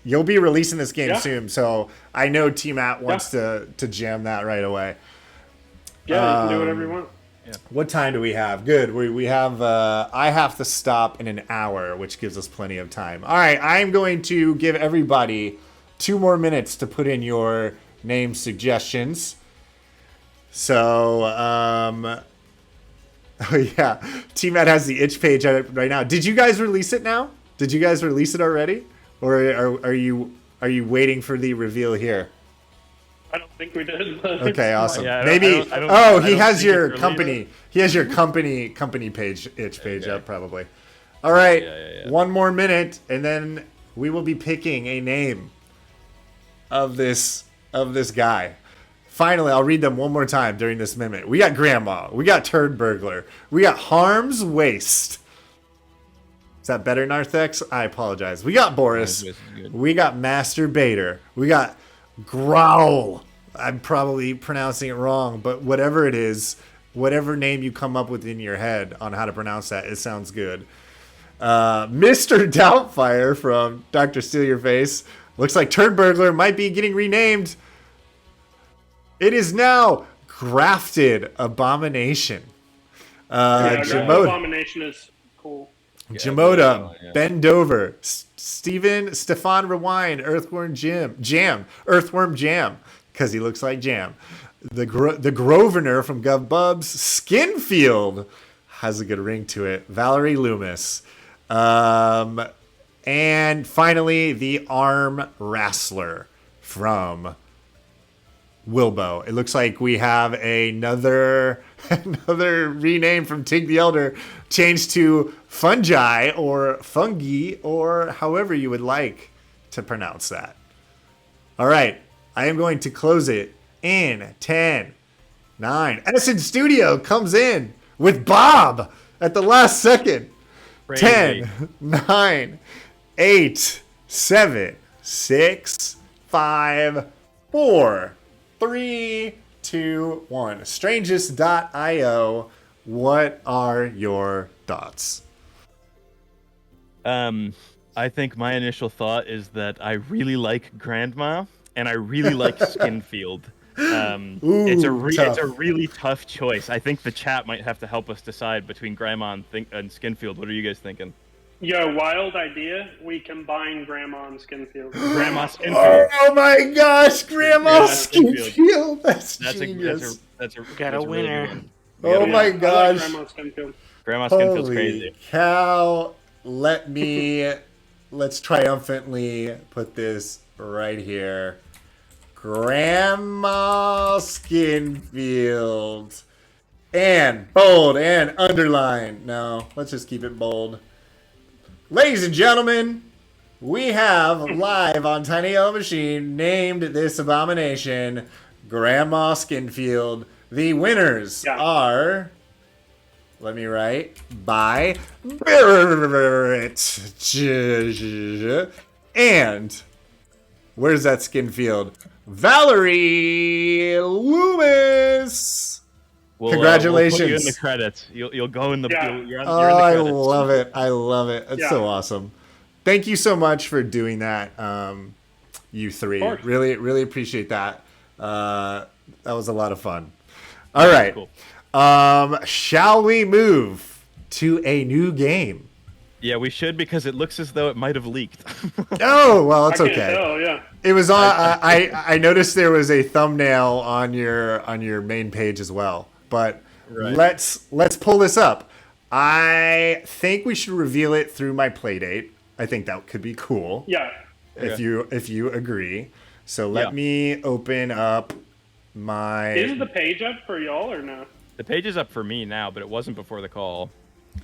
You'll be releasing this game soon, so I know T-Matt wants to jam that right away. Yeah, you can do whatever you want. What time do we have? Good. We have. I have to stop in an hour, which gives us plenty of time. All right, I'm going to give everybody 2 more minutes to put in your name suggestions. So, oh yeah, T-Matt has the itch page right now. Did you guys release it now? Did you guys release it already, or are you waiting for the reveal here? I don't think we did. But Okay, awesome. Yeah, Maybe. I don't He think has it's your released. company. He has your company page, itch page up probably. All right, Yeah. 1 more minute, and then we will be picking a name of this guy. Finally, I'll read them one more time during this minute. We got Grandma. We got Turd Burglar. We got Harm's Waste. Is that better, Narthex? I apologize. We got Boris. Harm's Waste is good. We got Masturbator. We got Growl. I'm probably pronouncing it wrong, but whatever it is, whatever name you come up with in your head on how to pronounce that, it sounds good. Mr. Doubtfire from Dr. Steal Your Face. Looks like Turd Burglar might be getting renamed. It is now Grafted Abomination. Grafted Jamoda, Abomination is cool. Bend Over, Stefan Rewind, Earthworm Jam, because he looks like jam. The Grosvenor from Govbubs, Skinfield has a good ring to it. Valerie Loomis. And finally, the Arm Wrestler from Wilbo. It looks like we have another rename from Tig the Elder, changed to Fungi or Fungi or however you would like to pronounce that. All right, I am going to close it in 10, 9. Edison Studio comes in with Bob at the last second. Crazy. 10, 9, 8, 7, 6, 5, 4, 3, 2, 1. Strangest.io. What are your thoughts? I think my initial thought is that I really like Grandma and I really like Skinfield. It's a really tough choice. I think the chat might have to help us decide between Grandma and Skinfield. What are you guys thinking? Yo, wild idea. We combine Grandma and Skinfield. Grandma Skinfield. Oh my gosh, Grandma Yeah, Skinfield. That's That's genius. a Got a really winner. good one. Oh my I like gosh. Grandma Skinfield. Grandma Skinfield's Holy crazy. cow. Let's triumphantly put this right here. Grandma Skinfield. And bold and underline. No, let's just keep it bold. Ladies and gentlemen, we have live on Tiny Yellow Machine named this abomination Grandma Skinfield. The winners are, let me write, by Barrett. And where's that Skinfield? Valerie Loomis. Congratulations. We'll put you in the credits. You'll go in the. Yeah. You're in Oh, the I credits. love it. I love it. It's Yeah. so awesome. Thank you so much for doing that, you three. course. Really, really appreciate that. That was a lot of fun. All right. Cool. Shall we move to a new game? Yeah, we should because it looks as though it might have leaked. Oh, well, it's I can't okay. tell, yeah. It was on. I noticed there was a thumbnail on your main page as well. But Right. let's pull this up. I think we should reveal it through my Playdate. I think that could be cool. Yeah. If you agree. So let Yeah. me open up my. Is the page up for y'all or no? The page is up for me now, but it wasn't before the call.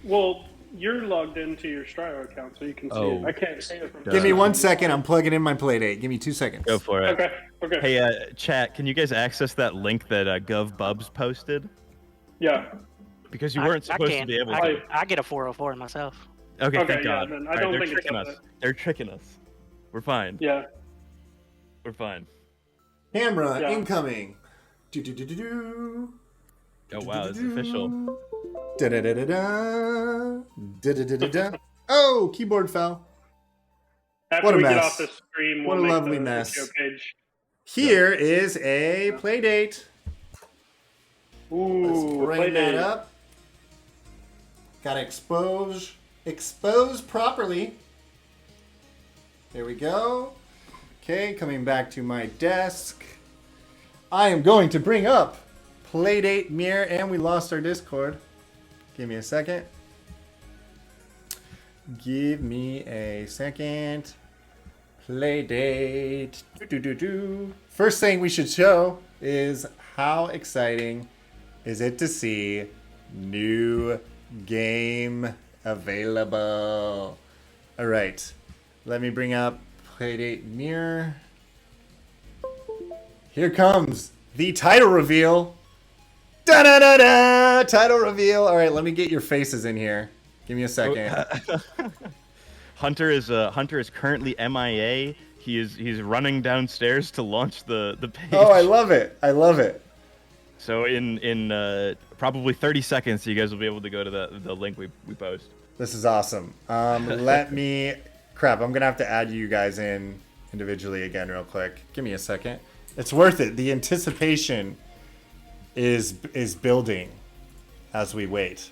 Well, you're logged into your Stryo account, so you can see Oh. it. I can't see it from Give me 1 second. I'm plugging in my Playdate. Give me 2 seconds. Go for it. Okay. Hey, chat, can you guys access that link that GovBubs posted? Yeah. Because you weren't supposed to can't. be able to. I get a 404 myself. Okay, Okay, thank yeah, God. then I All don't they're think it's tricking up us. there. They're tricking us. We're fine. Yeah. We're fine. Camera Yeah. incoming. Do-do-do-do-do. Oh wow, it's official. Da-da-da-da-da. Da-da-da-da-da. Oh, keyboard fell. After What a we get mess. off the stream, What we'll a make lovely the mess. video page. Here is a Playdate. Ooh, Let's bring that Playdate. up. Gotta expose properly. There we go. Okay, coming back to my desk. I am going to bring up Playdate Mirror, and we lost our Discord. Give me a second. Give me a second. Playdate. Do-do-do-do. First thing we should show is how exciting is it to see new game available. All right, let me bring up Playdate Mirror. Here comes the title reveal. Da-da-da-da! Title reveal. All right, let me get your faces in here. Give me a second. Hunter is currently MIA. He's running downstairs to launch the page. Oh, I love it. I love it. So in probably 30 seconds, you guys will be able to go to the link we post. This is awesome. Let me... Crap, I'm going to have to add you guys in individually again real quick. Give me a second. It's worth it. The anticipation is building as we wait.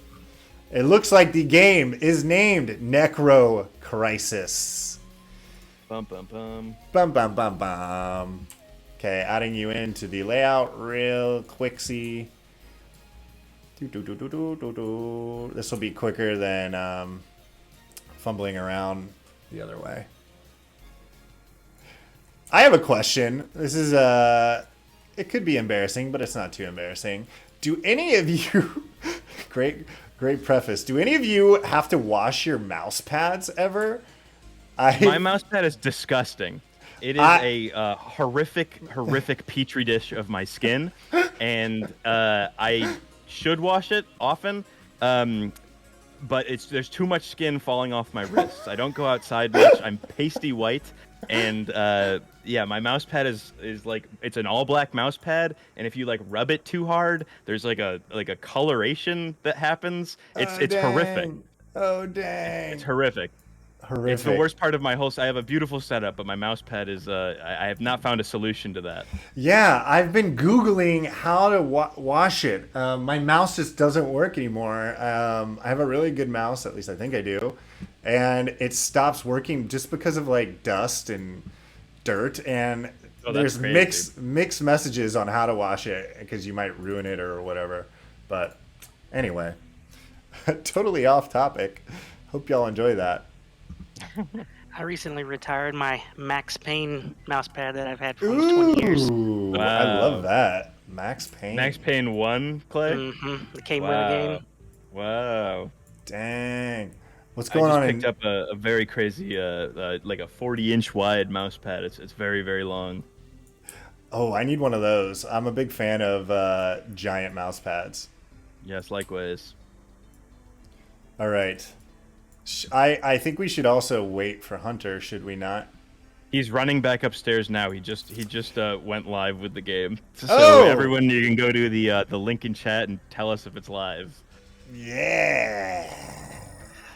It looks like the game is named Necrocrisis. Bum bum bum. Bum, bum, bum, bum. Okay, adding you into the layout real quicksy. This will be quicker than fumbling around the other way. I have a question. This is it could be embarrassing, but it's not too embarrassing. Do any of you great preface. Do any of you have to wash your mouse pads ever? My mouse pad is disgusting. It is a horrific petri dish of my skin, and I should wash it often. But there's too much skin falling off my wrists. I don't go outside much. I'm pasty white, and my mouse pad is like, it's an all black mouse pad, and if you like rub it too hard, there's like a coloration that happens. It's horrific. Oh dang! It's horrific. It's the worst part of my whole. I have a beautiful setup, but my mouse pad is. I have not found a solution to that. Yeah, I've been Googling how to wash it. My mouse just doesn't work anymore. I have a really good mouse, at least I think I do, and it stops working just because of like dust and dirt, and there's mixed messages on how to wash it because you might ruin it or whatever. But anyway, totally off topic. Hope y'all enjoy that. I recently retired my Max Payne mouse pad that I've had for almost 20 years. Wow. I love that. Max Payne. Max Payne 1, Clay? Mm-hmm. It came with the game. Wow. Dang. What's going on? I just picked up a very crazy, like a 40-inch wide mouse pad. It's very, very long. Oh, I need one of those. I'm a big fan of giant mouse pads. Yes, likewise. All right. I think we should also wait for Hunter, should we not? He's running back upstairs now. He just went live with the game. Oh! So everyone, you can go to the link in chat and tell us if it's live. Yeah.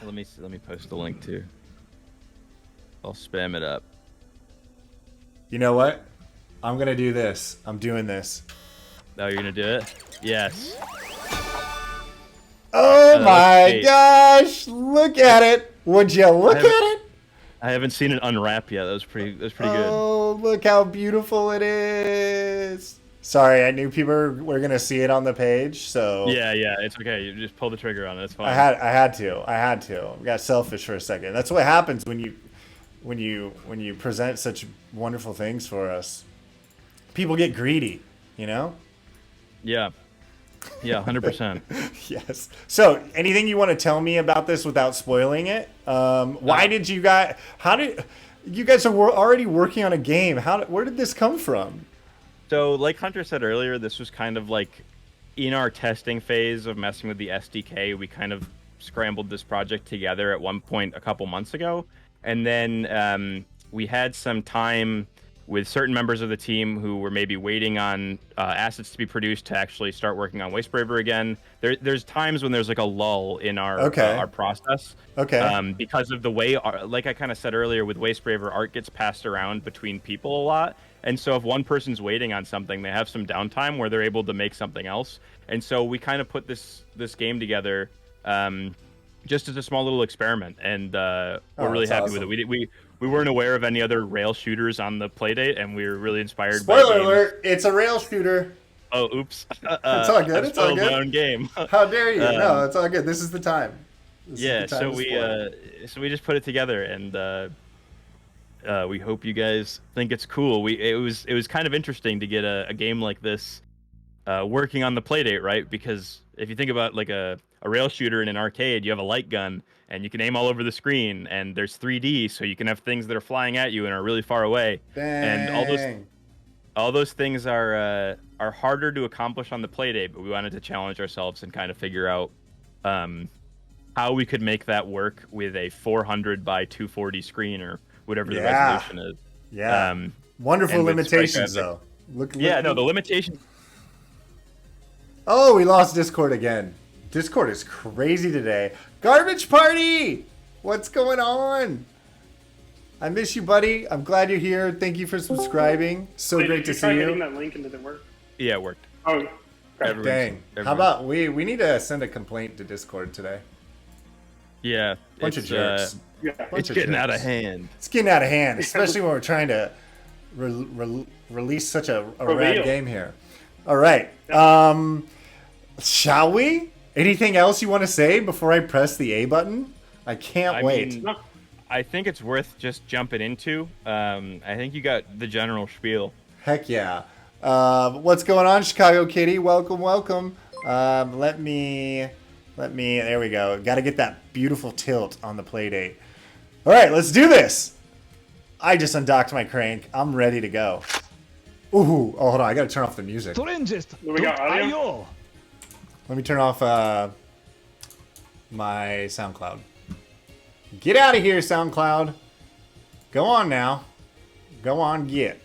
Let me post the link too. I'll spam it up. You know what? I'm gonna do this. I'm doing this. Oh, you're gonna do it? Yes. Oh my gosh! Look at it. Would you look at it? I haven't seen it unwrap yet. That was pretty good. Oh, look how beautiful it is. Sorry, I knew people were gonna see it on the page, so Yeah, it's okay. You just pull the trigger on it. It's fine. I had to. I got selfish for a second. That's what happens when you present such wonderful things for us. People get greedy, you know? Yeah, 100%. Yes. So, anything you want to tell me about this without spoiling it? Why did you guys? How did you guys are already working on a game? Where did this come from? So, like Hunter said earlier, this was kind of like in our testing phase of messing with the SDK. We kind of scrambled this project together at one point a couple months ago, and then we had some time with certain members of the team who were maybe waiting on assets to be produced to actually start working on Wastebraver again. There's times when there's like a lull in our process. Okay. Because of the way, like I kind of said earlier, with Wastebraver, art gets passed around between people a lot. And so if one person's waiting on something, they have some downtime where they're able to make something else. And so we kind of put this game together just as a small little experiment. And we're really happy with it. We weren't aware of any other rail shooters on the Playdate, and we were really inspired. Spoiler alert! It's a rail shooter. Oh, oops! It's all good. It's all good. My own game. How dare you? No, it's all good. This is the time. So we just put it together, and we hope you guys think it's cool. It was kind of interesting to get a game like this working on the Playdate, right? Because if you think about like a rail shooter in an arcade, you have a light gun and you can aim all over the screen, and there's 3D, so you can have things that are flying at you and are really far away. Dang. And all those things are harder to accomplish on the Playdate, but we wanted to challenge ourselves and kind of figure out how we could make that work with a 400 by 240 screen or whatever the resolution is. Yeah. Wonderful limitations, though. Look, the limitations. Oh, we lost Discord again. Discord is crazy today. Garbage party! What's going on? I miss you, buddy. I'm glad you're here. Thank you for subscribing. So great to see you. Hitting that link and did it work? Yeah, it worked. Oh, dang. How about we need to send a complaint to Discord today? Yeah. Bunch of jerks. It's getting out of hand. It's getting out of hand, especially when we're trying to release such a rad game here. All right. Shall we? Anything else you want to say before I press the A button? I can't wait. I think it's worth just jumping into. I think you got the general spiel. Heck yeah. What's going on, Chicago Kitty? Welcome. Let me, there we go. Got to get that beautiful tilt on the Playdate. All right, let's do this. I just undocked my crank. I'm ready to go. Ooh, hold on. I got to turn off the music. We got audio? Let me turn off my SoundCloud. Get out of here, SoundCloud. Go on now. Go on, get.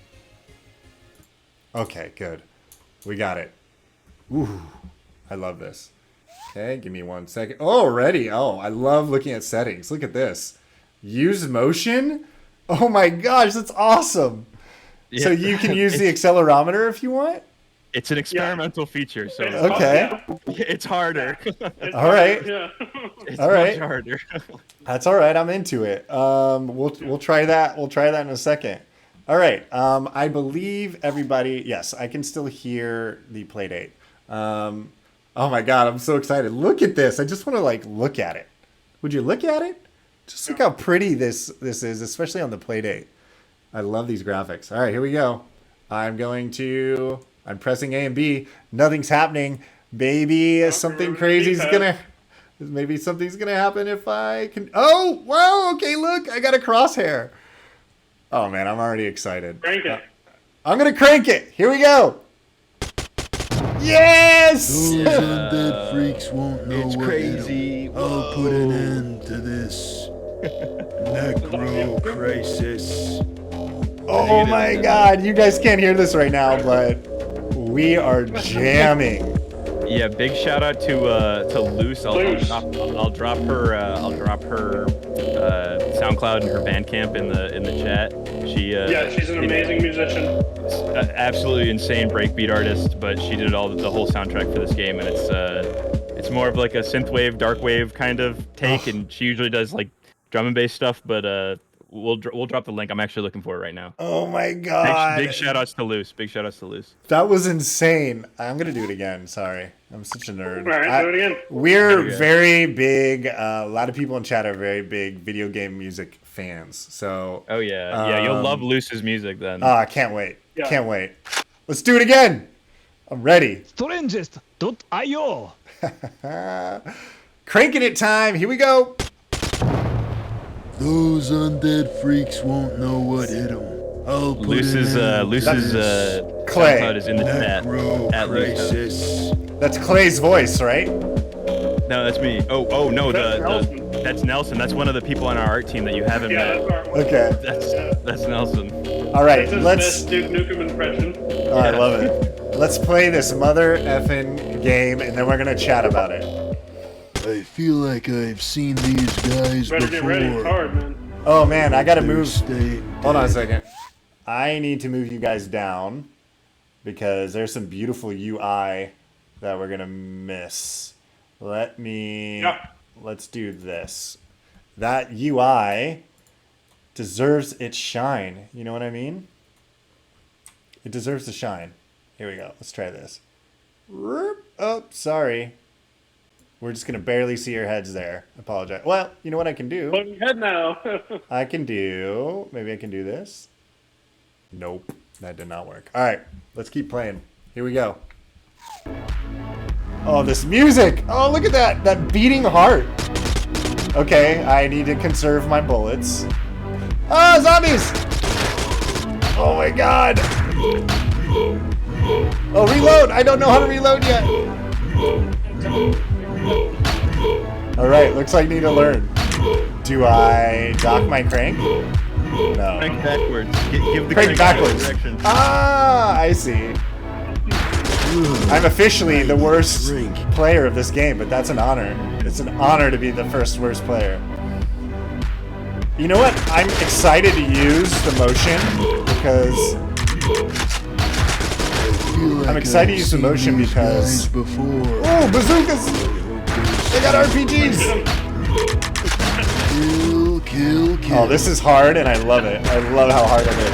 Okay, good. We got it. Ooh, I love this. Okay, give me 1 second. Oh, ready. Oh, I love looking at settings. Look at this. Use motion? Oh my gosh, that's awesome. Yeah. So you can use the accelerometer if you want? It's an experimental feature, so Okay. it's harder. It's All right. Yeah. It's All right. much harder. That's all right. I'm into it. We'll try that. We'll try that in a second. All right. I believe everybody. Yes, I can still hear the Playdate. Oh my God, I'm so excited. Look at this. I just want to like look at it. Would you look at it? Just look how pretty this is, especially on the Playdate. I love these graphics. All right, here we go. I'm pressing A and B. Nothing's happening. Maybe something crazy's maybe something's gonna happen if I can. Oh, wow. Okay, look, I got a crosshair. Oh man, I'm already excited. Crank it. I'm gonna crank it. Here we go. Yes! Those undead freaks won't know It's what crazy. hit 'em. I'll put an end to this. Necrocrisis. Oh my God, you guys can't hear this right now, but we are jamming. Yeah, big shout out to Luce. I'll Luce. drop her SoundCloud and her Bandcamp in the chat. She's an amazing musician. Absolutely insane breakbeat artist, but she did the whole soundtrack for this game, and it's more of like a synthwave, dark wave kind of take, and she usually does like drum and bass stuff, but we'll drop the link. I'm actually looking for it right now. Oh my God. Big shout outs to Luce. Big shout outs to Luce. That was insane. I'm going to do it again. Sorry. I'm such a nerd. All right, do it again. We're Okay. very big. A lot of people in chat are very big video game music fans. So, Oh yeah, you'll love Luce's music then. I can't wait. Yeah. Can't wait. Let's do it again. I'm ready. Strangest.io. Cranking it time. Here we go. Those undead freaks won't know what hit 'em. I'll put Luce's an end to Clay. SoundCloud is in the chat. At Luce. Necrocrisis. That's Clay's voice, right? No, that's me. Oh no, That's Nelson. that's Nelson. That's one of the people on our art team that you haven't Yeah, met. that's our one. Okay. That's Nelson. All right. It's his Let's. best Duke Nukem impression. Oh, I love it. Let's play this mother effing game, and then we're gonna chat about it. I feel like I've seen these guys Better get ready. It's before. hard, man. Oh man, I gotta They're move. staying Hold on a dead. second. I need to move you guys down because there's some beautiful UI that we're gonna miss. Let's do this. That UI deserves its shine. You know what I mean? It deserves to shine. Here we go. Let's try this. Oh, sorry. We're just gonna barely see your heads there. Apologize. Well, you know what I can do? Put your head now. Maybe I can do this. Nope, that did not work. All right, let's keep playing. Here we go. Oh, this music. Oh, look at that beating heart. Okay, I need to conserve my bullets. Ah, zombies. Oh my God. Oh, reload. I don't know how to reload yet. All right, looks like I need to learn. Do I dock my crank? No. Crank backwards. Give the Crank backwards. direction. Ah, I see. I'm officially the worst Drink. player of this game, but that's an honor. It's an honor to be the first worst player. You know what? I'm excited to use the motion because I feel like I'm excited to I've use the seen motion these because- guys before. oh, bazookas! They got RPGs. Kill, kill, kill. Oh, this is hard, and I love it. I love how hard it is.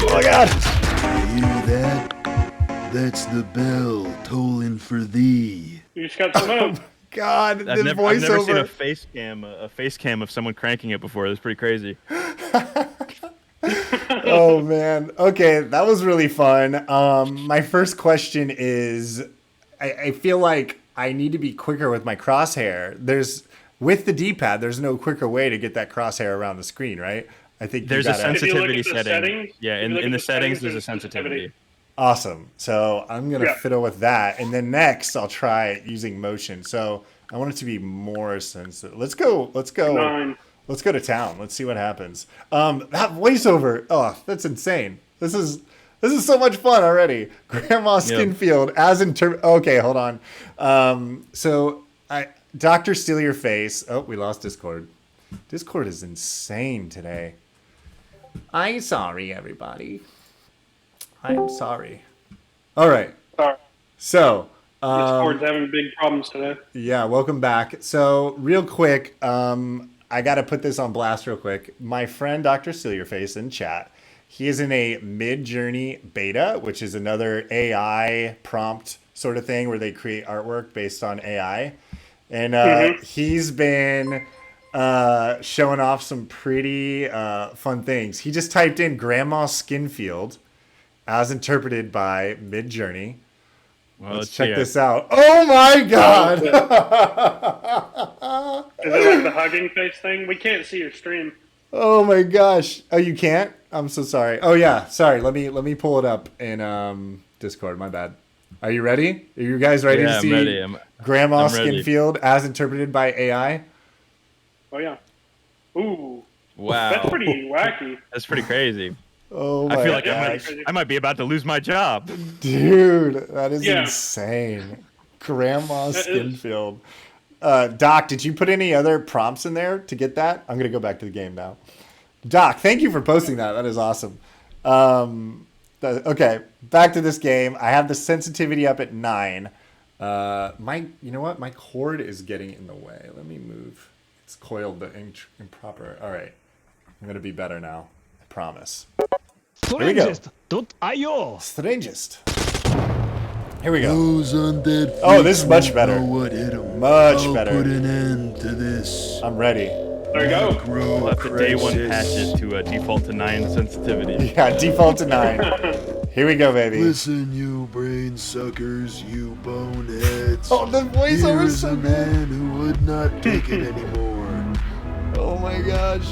Oh my God! You hear that? That's the bell tolling for thee. You just got smoke. God, the I've never seen a voiceover. face cam of someone cranking it before. That's pretty crazy. Oh man. Okay, that was really fun. My first question is, I feel like I need to be quicker with my crosshair. With the D-pad, there's no quicker way to get that crosshair around the screen, right? I think There's a you gotta, If you look sensitivity at the setting. settings- Yeah, if you look in at the the settings, settings, there's a there's sensitivity. Awesome. So I'm gonna Yeah. fiddle with that, and then next I'll try using motion. So I want it to be more sensitive. Let's go. 9. Let's go to town. Let's see what happens. That voiceover. Oh, that's insane. This is so much fun already. Grandma Skinfield as okay, hold on. So Dr. Steal Your Face. Oh, we lost Discord. Discord is insane today. I'm sorry, everybody. I'm sorry. All right. Sorry. So, Discord's having big problems today. yeah, welcome back. So, real quick, I got to put this on blast real quick. My friend Dr. Silverface in chat, he is in a Mid-Journey beta, which is another AI prompt sort of thing where they create artwork based on AI. And he's been showing off some pretty fun things. He just typed in Grandma Skinfield as interpreted by Mid-Journey. Well, Let's check see this out. Oh my god! Is it like the hugging face thing? We can't see your stream. Oh my gosh. Oh, you can't? I'm so sorry. Oh yeah, sorry. Let me pull it up in Discord. My bad. Are you ready? Are you guys ready to see I'm ready. Grandma I'm ready. Skinfield as interpreted by AI? Oh yeah. Ooh. Wow. That's pretty wacky. That's pretty crazy. Oh my I feel like gosh. I might be about to lose my job. Dude, that is Yeah. insane. Grandma That is- Skinfield. Doc, did you put any other prompts in there to get that? I'm going to go back to the game now. Doc, thank you for posting that. That is awesome. Okay, back to this game. I have the sensitivity up at 9. You know what? My cord is getting in the way. Let me move. It's coiled but improper. All right. I'm going to be better now. I promise. we go. Strangest.io. Strangest. Here we go. Those undead Oh, this is freaks much won't better. know what hit 'em. Much I'll better. put an end to this. I'm ready. There you go. We'll have to day one patch it to default to 9 sensitivity. Yeah, default to 9. Here we go, baby. Listen, you brain suckers, you boneheads. Oh, the Here voiceover is is so a good. man who would not take it anymore. Oh my gosh.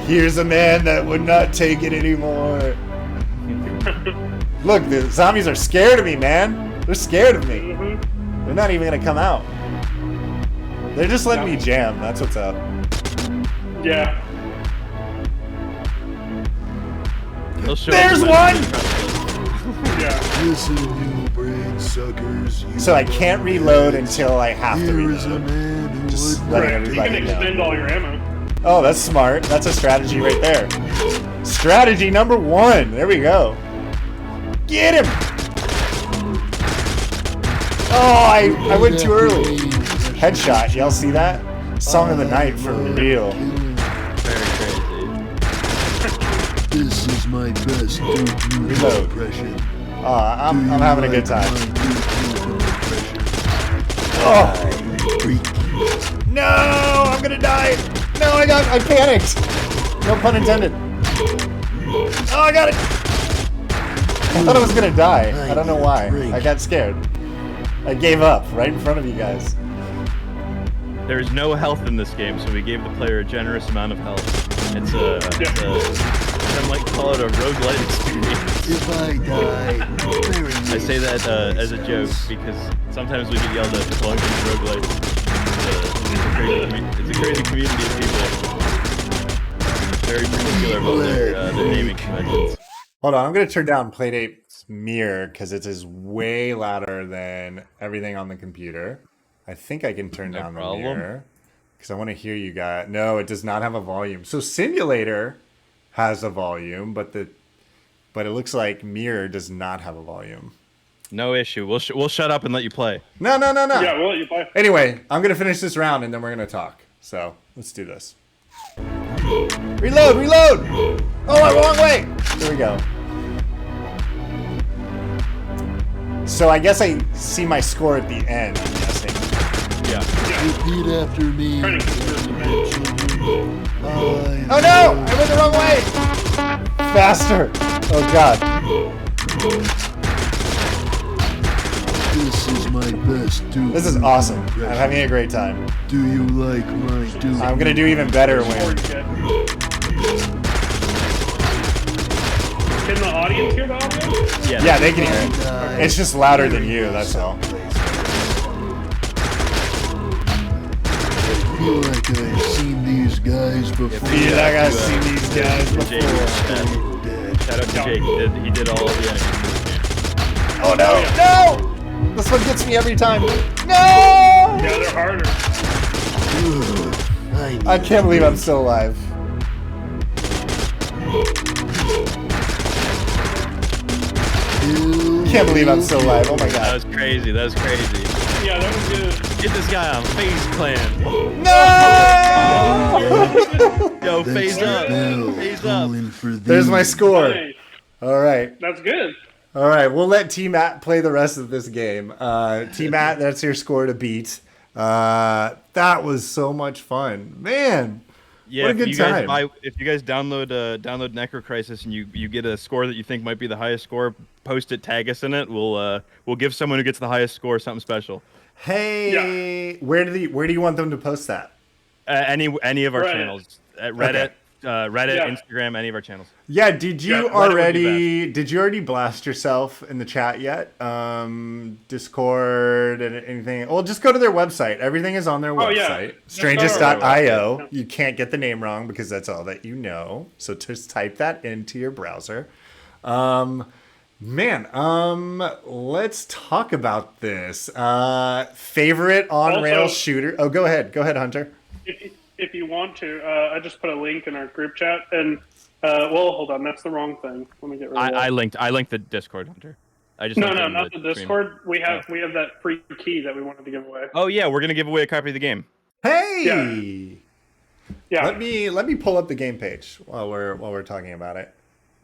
Here's a man that would not take it anymore. Look, the zombies are scared of me, man. They're scared of me. They're not even gonna come out. They're just letting me jam. That's what's up. Yeah. They'll show There's up one! Yeah. Listen, you brain suckers, you So I can't reload until I have to Here is a reload. man who Just would letting not You everybody can know. extend all your ammo. Oh, that's smart. That's a strategy right there. Strategy number 1. There we go. Get him! Oh, I went too early. Headshot. Y'all see that? Song of the night for real. Very crazy. This is my best Duke Nukem Reload. impression. Oh, I'm Do you having a like good time. my Duke Nukem impression? Oh, Freak. no! I'm gonna die! No, I panicked! No pun intended. Oh, I got it! I thought I was gonna die. I don't know why. I got scared. I gave up right in front of you guys. There is no health in this game, so we gave the player a generous amount of health. It's I might call it a roguelite experience. If I die, bury me I say that as a joke because sometimes we get yelled at for calling things roguelites. It's a crazy community of people. Very particular about their naming conventions. Hold on, I'm gonna turn down Playdate's mirror because it is way louder than everything on the computer. I think I can turn No down problem. the mirror because I want to hear you guys. No, it does not have a volume. So Simulator has a volume, but it looks like mirror does not have a volume. No issue. We'll shut up and let you play. No. Yeah, we'll let you play. Anyway, I'm gonna finish this round and then we're gonna talk. So let's do this. Reload! Oh, wrong way! There we go. So I guess I see my score at the end, I'm guessing. Yeah. Repeat after me. Trying to conserve the match. Oh no! I went the wrong way! Faster! Oh god. This is my best Duke This is Nukem awesome. I'm impression. having a great time. Do you like my Duke? I'm gonna do even better Or when... you get. Can the audience hear the audio? Yeah, they can hear it. It's just louder than you, that's all. I feel like I've seen these guys before. Feel like I've seen these guys Jake, before. shout out to Jake. He did all of the enemies. Oh no! No! This one gets me every time. No! Yeah, they're harder. I can't believe I'm still alive. can't believe I'm still alive. Oh my That god. was crazy. That was crazy. Yeah, that was good. Get this guy on Phase Clan. No! Yo, That's phase the up. bell Phase up. tolling for thee. There's my score. Nice. All right. That's good. All right. We'll let T Matt play the rest of this game. T Matt, that's your score to beat. That was so much fun. Man. Yeah, What a good time. If you guys download Necrocrisis and you get a score that you think might be the highest score, post it, tag us in it. We'll give someone who gets the highest score something special. Hey, where do you want them to post that? Any of our Reddit. channels, at Reddit, Reddit, Yeah. Instagram, any of our channels. Yeah, did you Yeah, already blast yourself in the chat yet? Discord and anything? Well, just go to their website. Everything is on their Oh, yeah. website. Just go to our Strangest.io. website. You can't get the name wrong because that's all that you know. So just type that into your browser. Let's talk about this. Favorite on-rail Also- shooter? Oh, go ahead, Hunter. If you want to, I just put a link in our group chat, and well, hold on, that's the wrong thing. Let me get rid of that. I linked the Discord, Hunter. I just No, linked it no, in not the stream. Discord. We have that free key that we wanted to give away. Oh yeah, we're gonna give away a copy of the game. Hey. Yeah, Let me pull up the game page while we're talking about it.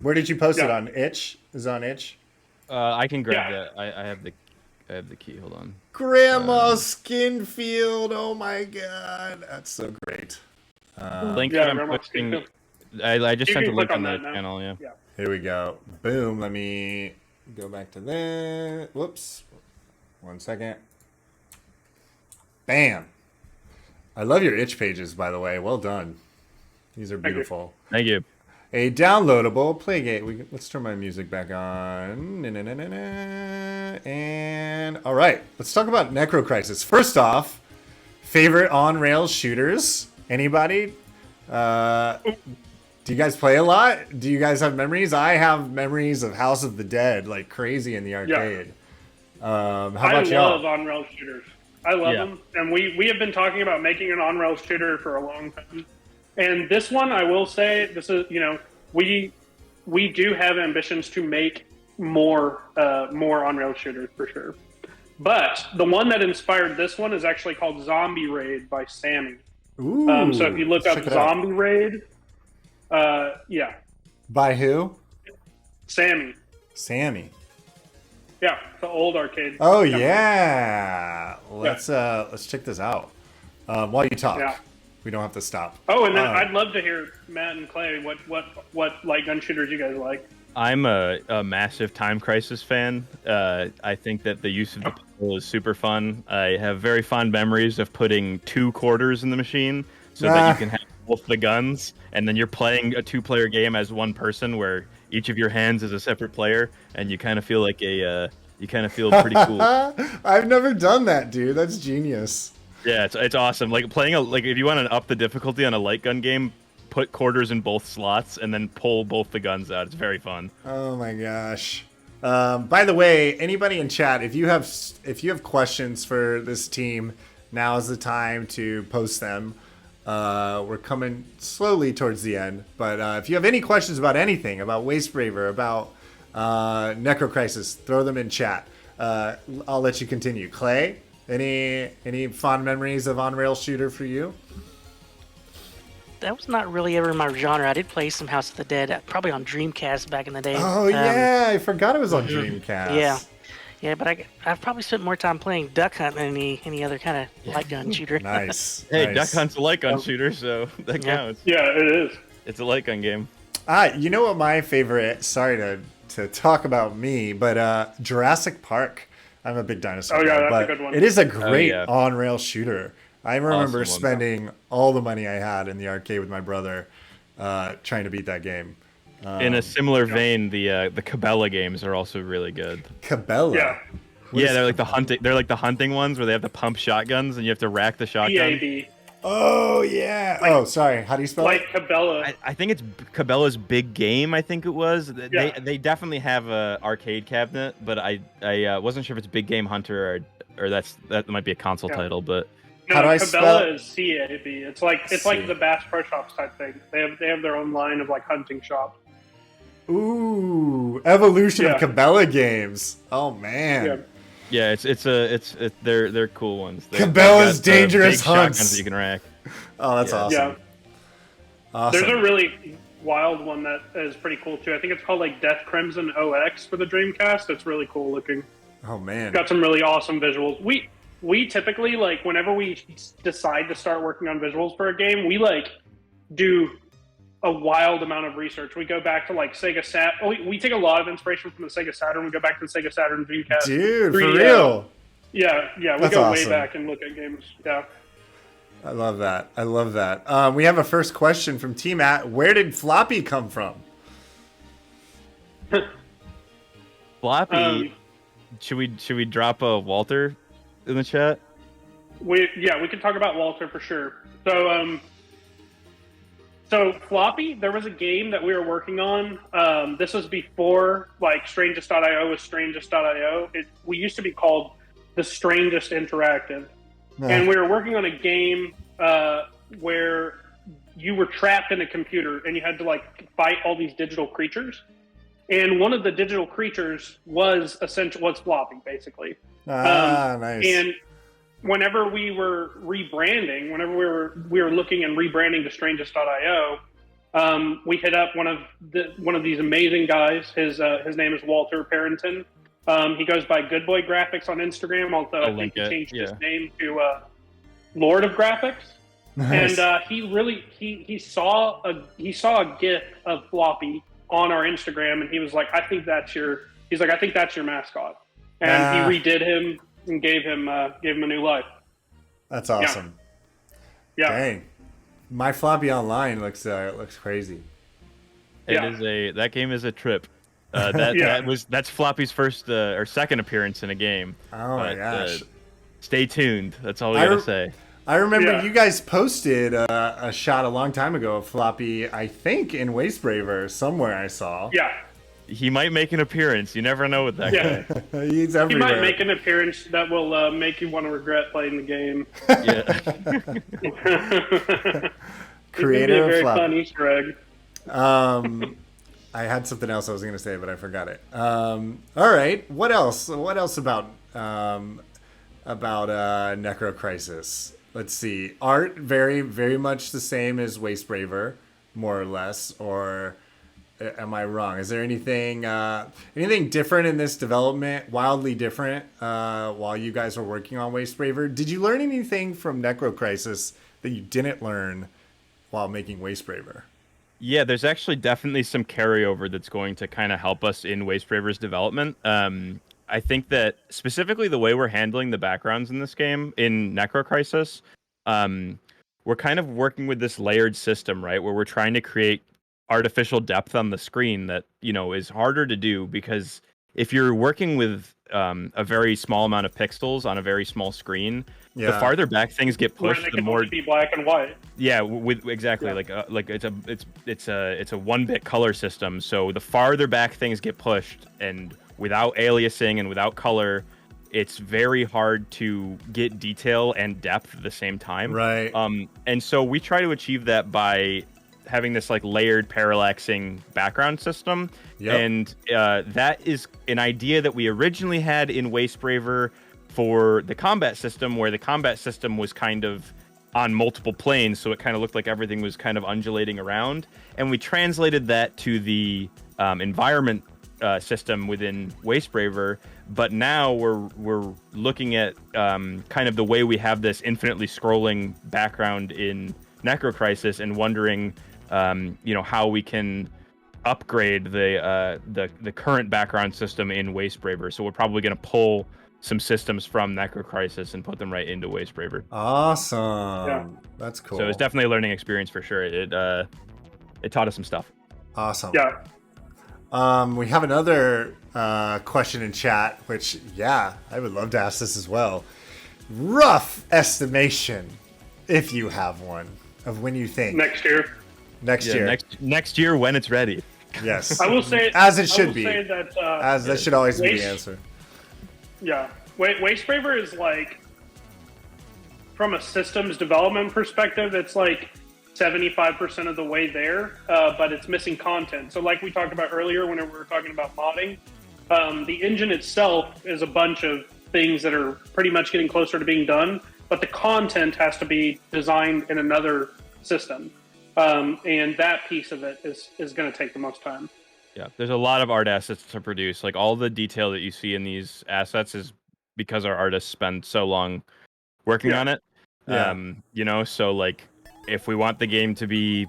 Where did you post it Yeah. on Itch? Is it on Itch? I can grab Yeah. that. I have the key. Hold on. Grandma Skinfield. Oh my god, that's so great. Link yeah, that I'm Grandma posting. Skinfield. I just You sent a can link click on on the that now. channel. Yeah. Yeah. Here we go. Boom. Let me go back to that. Whoops. 1 second. Bam. I love your Itch pages, by the way. Well done. These are Thank you. beautiful. Thank you. A downloadable Playdate. Let's turn my music back on. And all right, let's talk about Necrocrisis. First off, favorite on-rails shooters. Anybody? Do you guys play a lot? Do you guys have memories? I have memories of House of the Dead, like crazy in the arcade. How I about love y'all? on-rail shooters. I love Yeah. them, and we have been talking about making an on-rail shooter for a long time. And this one, I will say, this is we do have ambitions to make more on-rail shooters for sure. But the one that inspired this one is actually called Zombie Raid by Sammy. Ooh, So if you look let's up check it out. Zombie Raid, yeah, By who? Sammy. Sammy. Yeah, the old arcade. Oh company. yeah. Let's check this out. While you talk. Yeah. We don't have to stop. Oh, and then Uh, I'd love to hear Matt and Clay what light gun shooters you guys like. I'm a massive Time Crisis fan. I think that the use of the pistol is super fun. I have very fond memories of putting 2 quarters in the machine so that you can have both the guns, and then you're playing a 2-player game as one person where each of your hands is a separate player, and you kind of feel like you kind of feel pretty cool. I've never done that, dude. That's genius. Yeah, it's awesome. Like playing if you want to up the difficulty on a light gun game, put quarters in both slots and then pull both the guns out. It's very fun. Oh my gosh. By the way, anybody in chat, if you have questions for this team, now is the time to post them. We're coming slowly towards the end, but if you have any questions about anything, about Wastebraver, about Necrocrisis, throw them in chat. I'll let you continue. Clay, any fond memories of on-rail shooter for you? That was not really ever my genre. I did play some House of the Dead, probably on Dreamcast back in the day. Oh yeah, I forgot it was on Dreamcast. Yeah, but I've probably spent more time playing Duck Hunt than any other kind of light gun shooter. Nice. Hey, nice. Duck Hunt's a light gun shooter, so that Yeah. counts. Yeah, it is. It's a light gun game. You know what my favorite? Sorry to talk about me, but Jurassic Park. I'm a big dinosaur Oh, yeah, guy, that's a but good one. it is a great yeah. on-rail shooter. I remember Awesome one. spending all the money I had in the arcade with my brother trying to beat that game. In a similar vein, the Cabela games are also really good. Cabela. Yeah. Yeah, they're like the hunting. They're like the hunting ones where they have to pump shotguns and you have to rack the shotgun. EAB. Oh yeah. Oh, sorry. How do you spell Like it? Cabela. I think it's Cabela's Big Game. I think it was. Yeah. They definitely have a arcade cabinet, but I wasn't sure if it's Big Game Hunter or that might be a console Yeah. title. But No, How do I Cabela spell- is CAB. It's like C. the Bass Pro Shops type thing. They have their own line of like hunting shop. Ooh, evolution of Yeah. Cabela games. Oh man. Yeah. Yeah, they're cool ones. Cabela's got, Dangerous big Hunts. shotguns that you can rack. Oh, that's Yeah. awesome. Yeah. Awesome. There's a really wild one that is pretty cool too. I think it's called like Death Crimson OX for the Dreamcast. It's really cool looking. Oh man. Got some really awesome visuals. We typically, like, whenever we decide to start working on visuals for a game, we like do a wild amount of research. We go back to like Sega Sat. We take a lot of inspiration from the Sega Saturn. We go back to the Sega Saturn Dreamcast. Dude, for 3D, real. Yeah. We That's go awesome. way back and look at games. Yeah. I love that. We have a first question from Team At. Where did Floppy come from? Floppy. Should we drop a Walter in the chat? We can talk about Walter for sure. So Floppy, there was a game that we were working on. This was before like Strangest.io was Strangest.io. We used to be called The Strangest Interactive. And we were working on a game where you were trapped in a computer and you had to like fight all these digital creatures. And one of the digital creatures was Floppy, basically. Nice. And whenever we were rebranding, whenever we were looking and rebranding to Strangest.io, we hit up one of these amazing guys. His name is Walter Parrington. He goes by Good Boy Graphics on Instagram, although I think he changed his name to Lord of Graphics. Nice. And he saw a GIF of Floppy on our Instagram, and he was like, I think that's your mascot. And he redid him and gave him a new life. That's awesome. Yeah. Dang. My Floppy Online looks crazy. That game is a trip. Yeah. That's Floppy's first or second appearance in a game. Oh my gosh. Stay tuned. That's all we gotta say. I remember Yeah. you guys posted a shot a long time ago of Floppy, I think in Wastebraver somewhere I saw. Yeah. He might make an appeance. You never know with that Yeah. guy. He's He everywhere. might make an appearance that will make you want to regret playing the game. Yeah. Creator It's of a very Floppy. fun Easter egg. I had something else I was going to say, but I forgot it. All right. What else? What else about Necrocrisis? Let's see. Art very, very much the same as Wastebraver, more or less. Or am I wrong? Is there anything different in this development? Wildly different while you guys were working on Wastebraver? Did you learn anything from Necrocrisis that you didn't learn while making Wastebraver? Yeah, there's actually definitely some carryover that's going to kind of help us in Wastebraver's development. I think that specifically the way we're handling the backgrounds in this game, in Necrocrisis, we're kind of working with this layered system, right? Where we're trying to create artificial depth on the screen that, is harder to do because if you're working with a very small amount of pixels on a very small screen, the farther back things get pushed, When it the can more only be black and white. yeah, exactly. Yeah. Like it's a 1-bit color system. So the farther back things get pushed, and without aliasing and without color, it's very hard to get detail and depth at the same time. Right. And so we try to achieve that by having this like layered parallaxing background system. Yep. And that is an idea that we originally had in Wastebraver for the combat system, where the combat system was kind of on multiple planes, so it kind of looked like everything was kind of undulating around. And we translated that to the environment system within Wastebraver, but now we're looking at kind of the way we have this infinitely scrolling background in Necrocrisis and wondering, how we can upgrade the current background system in Wastebraver. So we're probably going to pull some systems from Necrocrisis and put them right into Wastebraver. Awesome. Yeah. That's cool. So it's definitely a learning experience for sure. It taught us some stuff. Awesome. Yeah. We have another question in chat, which, I would love to ask this as well. Rough estimation, if you have one, of when you think. Next year. Next year. Next year when it's ready. Yes. I will say As it should I will be. Say that, As that should always be the Waste- answer. Yeah. Wastebraver is like, from a systems development perspective, it's like 75% of the way there, but it's missing content. So like we talked about earlier when we were talking about modding, the engine itself is a bunch of things that are pretty much getting closer to being done, but the content has to be designed in another system. And that piece of it is going to take the most time. Yeah, there's a lot of art assets to produce. Like all the detail that you see in these assets is because our artists spend so long working on it. Yeah. You know, so like if we want the game to be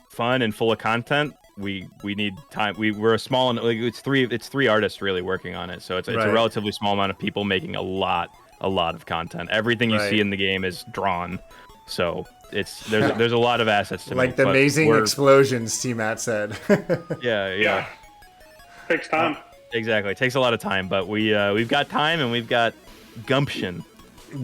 fun and full of content, we need time. We're a small, like it's three artists really working on it. So it's a Right. relatively small amount of people making a lot of content. Everything you see Right. in the game is drawn. So there's a lot of assets to Like make. the but amazing we're- explosions T-Matt said. Yeah. Takes time. Exactly. It takes a lot of time, but we've got time and we've got gumption.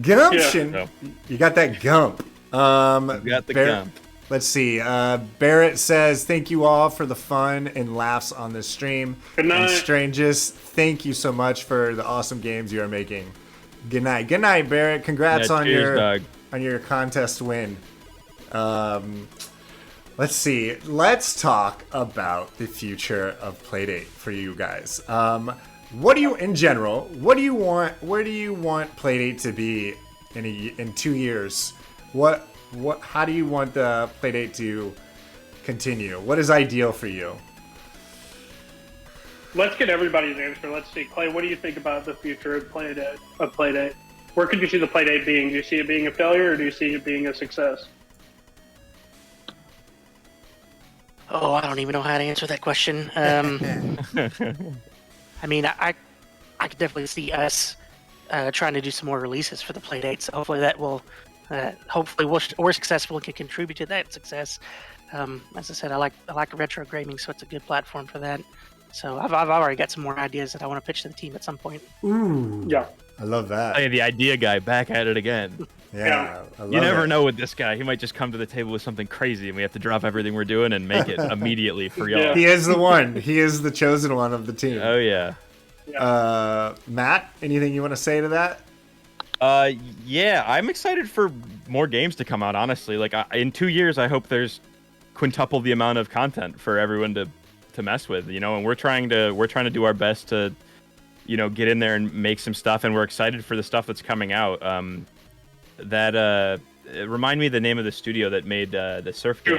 Gumption. Yeah. You got that gump. We've got the gump. Let's see. Barrett says, thank you all for the fun and laughs on this stream. Good night. And Strangest, thank you so much for the awesome games you are making. Good night. Good night, Barrett. Congrats Yeah, on cheers, dog. your contest win. Let's see. Let's talk about the future of Playdate for you guys. What do you, in general, what do you want? Where do you want Playdate to be in 2 years? How do you want the Playdate to continue? What is ideal for you? Let's get everybody's answer. Let's see, Clay. What do you think about the future of Playdate? Where could you see the Playdate being? Do you see it being a failure, or do you see it being a success? Oh, I don't even know how to answer that question. I mean, I could definitely see us trying to do some more releases for the Playdate. So hopefully that will, we're successful and can contribute to that success. As I said, I like retro gaming, so it's a good platform for that. So I've already got some more ideas that I want to pitch to the team at some point. Ooh, Yeah. I love that. Hey, the idea guy back at it again. Yeah, I love You never it. know with this guy. He might just come to the table with something crazy, and we have to drop everything we're doing and make it immediately for y'all. Yeah. He is the one. He is the chosen one of the team. Oh yeah. Matt, anything you want to say to that? Yeah, I'm excited for more games to come out. Honestly, like in 2 years, I hope there's quintuple the amount of content for everyone to mess with. You know, and we're trying to do our best to, you know, get in there and make some stuff, and we're excited for the stuff that's coming out. Remind me the name of the studio that made the surf game.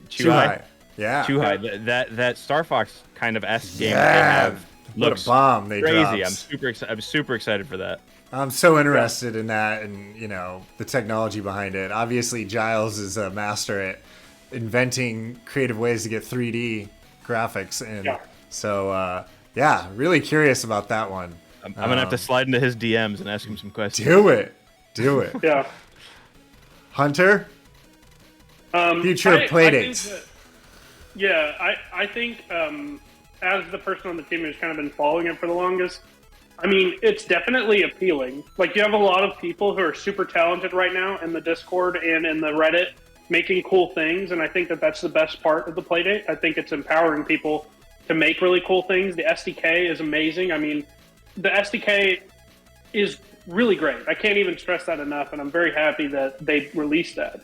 Chuhai. Yeah. Chuhai. That Star Fox kind of esque game Yeah. that they have What a looks bomb they crazy. dropped. I'm super excited for that. I'm so interested in that and, you know, the technology behind it. Obviously, Giles is a master at inventing creative ways to get 3D graphics. And so, really curious about that one. I'm gonna have to slide into his DMs and ask him some questions. Do it. Yeah. Hunter? Future of Playdates. I think as the person on the team who's kind of been following it for the longest, I mean, it's definitely appealing. Like, you have a lot of people who are super talented right now in the Discord and in the Reddit making cool things, and I think that that's the best part of the Playdate. I think it's empowering people to make really cool things. The SDK is amazing. I mean, the SDK is really great. I can't even stress that enough, and I'm very happy that they released that.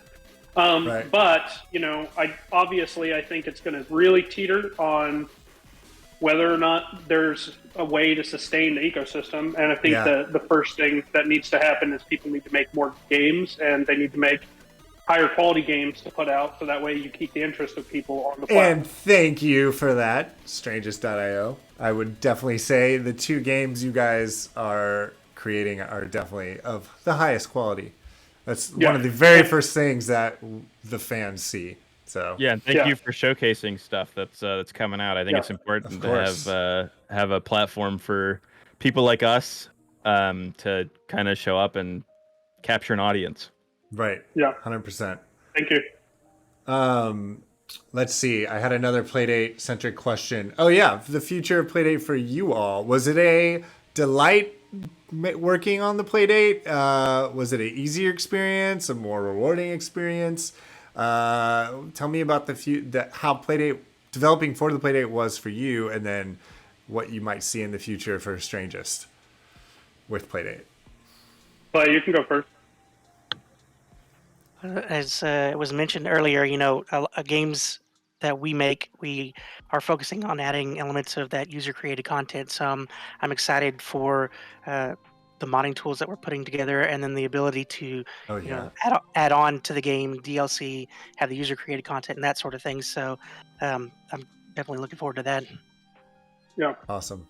Right. But, you know, I think it's going to really teeter on whether or not there's a way to sustain the ecosystem. And I think the first thing that needs to happen is people need to make more games, and they need to make higher quality games to put out, so that way you keep the interest of people on the platform. And thank you for that, Strangest.io. I would definitely say the 2 games you guys are creating are definitely of the highest quality. That's one of the very first things that the fans see. So Yeah, and thank you for showcasing stuff that's coming out. I think it's important to have a platform for people like us to kind of show up and capture an audience. Right. Yeah. 100%. Thank you. Let's see. I had another Playdate centric question. Oh yeah, the future of Playdate for you all. Was it a delight working on the Playdate? Was it an easier experience, a more rewarding experience? Tell me about how Playdate developing for the Playdate was for you, and then what you might see in the future for Strangest with Playdate. Clay, you can go first. As it was mentioned earlier, games that we make, we are focusing on adding elements of that user-created content. So I'm excited for the modding tools that we're putting together, and then the ability to, Oh yeah. add on to the game DLC, have the user-created content and that sort of thing. So I'm definitely looking forward to that. Yeah. Awesome.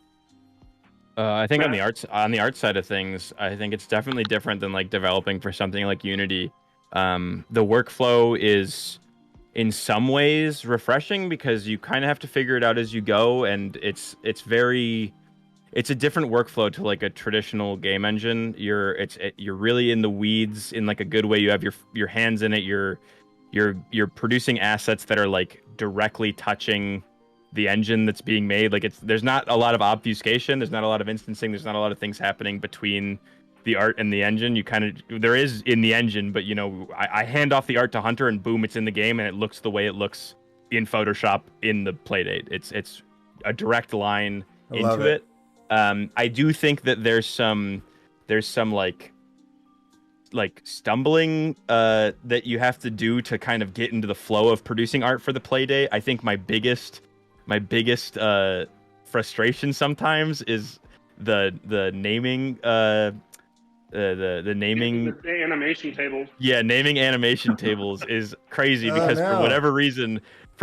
I think Matt? on the art side of things, I think it's definitely different than like developing for something like Unity. The workflow is in some ways refreshing because you kind of have to figure it out as you go, and it's a different workflow to like a traditional game engine. You're really in the weeds in like a good way. You have your hands in it. You're producing assets that are like directly touching the engine that's being made. Like there's not a lot of obfuscation. There's not a lot of instancing. There's not a lot of things happening between the art and the engine. There is in the engine, but I hand off the art to Hunter and boom, it's in the game and it looks the way it looks in Photoshop in the Playdate. It's a direct line I love into it. I do think that there's some like stumbling that you have to do to kind of get into the flow of producing art for the Playdate. I think my biggest frustration sometimes is the naming the naming The animation tables. yeah, naming animation tables is crazy because no. for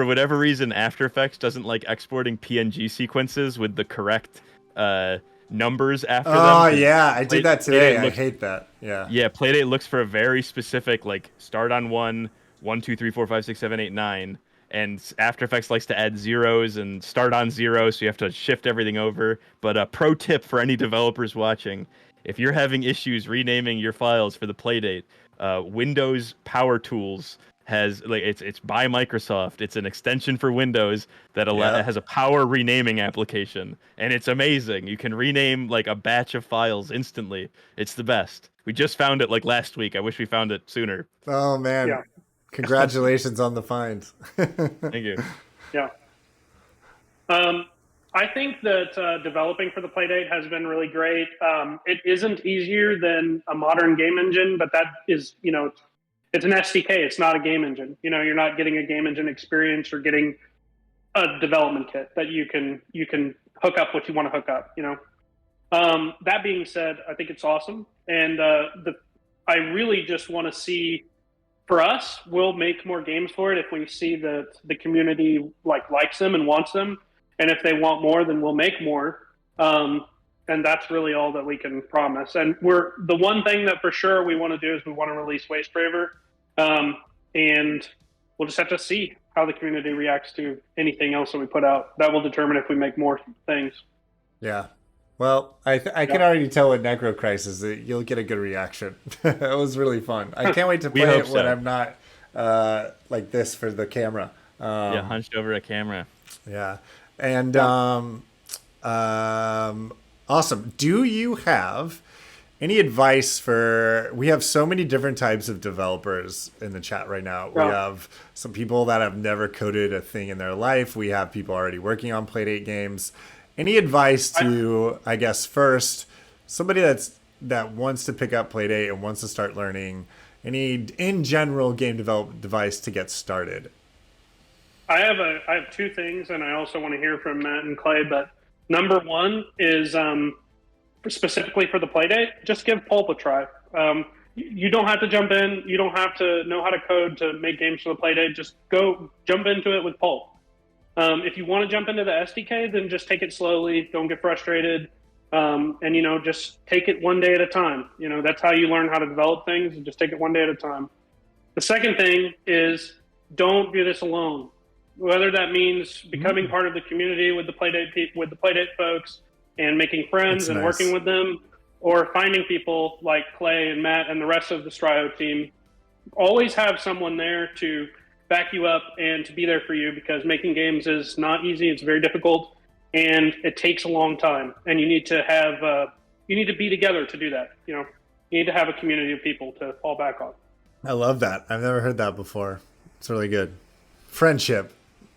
whatever reason After Effects doesn't like exporting PNG sequences with the correct numbers after them. Oh yeah, I did that today. I hate that. Yeah. Yeah, Playdate looks for a very specific like start on 1, 1, 2, 3, 4, 5, 6, 7, 8, 9. And After Effects likes to add zeros and start on 0, so you have to shift everything over. But a pro tip for any developers watching, if you're having issues renaming your files for the Playdate, Windows Power Tools has like it's by Microsoft. It's an extension for Windows that has a power renaming application, and it's amazing. You can rename like a batch of files instantly. It's the best. We just found it like last week. I wish we found it sooner. Oh man. Yeah. Congratulations on the find. Thank you. Yeah. I think that developing for the Playdate has been really great. It isn't easier than a modern game engine, but that is, it's an SDK. It's not a game engine. You're not getting a game engine experience or getting a development kit that you can hook up what you want to hook up. That being said, I think it's awesome, and I really just want to see. For us, we'll make more games for it if we see that the community likes them and wants them, and if they want more, then we'll make more. And that's really all that we can promise. And the one thing that for sure we want to do is we want to release Wastebraver, and we'll just have to see how the community reacts to anything else that we put out. That will determine if we make more things. Yeah. Well, I can already tell with Necrocrisis that you'll get a good reaction. It was really fun. I can't wait to play it when I'm not like this for the camera. Hunched over a camera. Yeah. And awesome. Do you have any advice we have so many different types of developers in the chat right now. We have some people that have never coded a thing in their life. We have people already working on Playdate games. Any advice to, I guess, first, somebody that wants to pick up Playdate and wants to start learning, any, in general, game development device to get started? I have two things, and I also want to hear from Matt and Clay, but number one is specifically for the Playdate, just give Pulp a try. You don't have to jump in. You don't have to know how to code to make games for the Playdate. Just go jump into it with Pulp. If you want to jump into the SDK, then just take it slowly. Don't get frustrated. And, just take it one day at a time. That's how you learn how to develop things. Just take it one day at a time. The second thing is don't do this alone. Whether that means becoming part of the community with the Playdate folks and making friends and working with them, or finding people like Clay and Matt and the rest of the Strio team. Always have someone there to back you up and to be there for you, because making games is not easy. It's very difficult, and it takes a long time. And you need to be together to do that. You need to have a community of people to fall back on. I love that. I've never heard that before. It's really good. Friendship,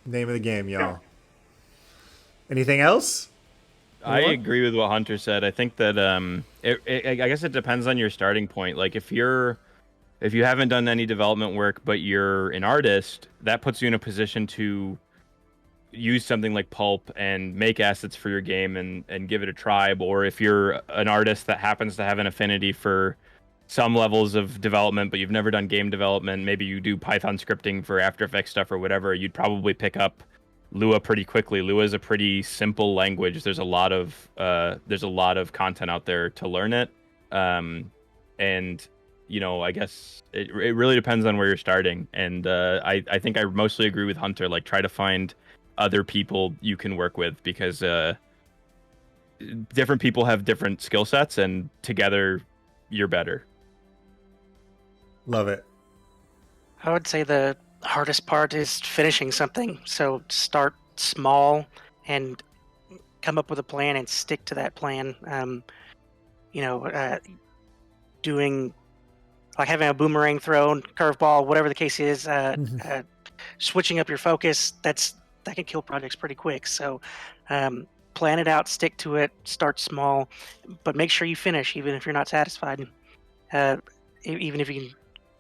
name of the game, y'all. Yeah. Anything else? I agree with what Hunter said. I think that I guess it depends on your starting point. Like if you're if you haven't done any development work, but you're an artist, that puts you in a position to use something like Pulp and make assets for your game and give it a try. Or if you're an artist that happens to have an affinity for some levels of development, but you've never done game development, maybe you do Python scripting for After Effects stuff or whatever, you'd probably pick up Lua pretty quickly. Lua is a pretty simple language. There's a lot of content out there to learn it. And I guess it really depends on where you're starting. And I think I mostly agree with Hunter. Like, try to find other people you can work with, because different people have different skill sets, and together you're better. Love it. I would say the hardest part is finishing something. So start small and come up with a plan and stick to that plan. Doing like having a boomerang thrown, curveball, whatever the case is, switching up your focus, that can kill projects pretty quick. So plan it out, stick to it, start small, but make sure you finish, even if you're not satisfied. Even if you can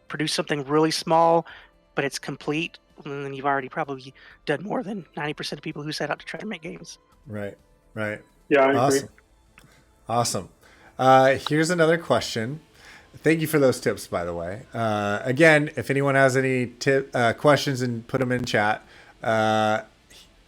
produce something really small, but it's complete, then you've already probably done more than 90% of people who set out to try to make games. Right. Yeah, I agree. Awesome. Here's another question. Thank you for those tips, by the way. Again, if anyone has any questions, and put them in chat.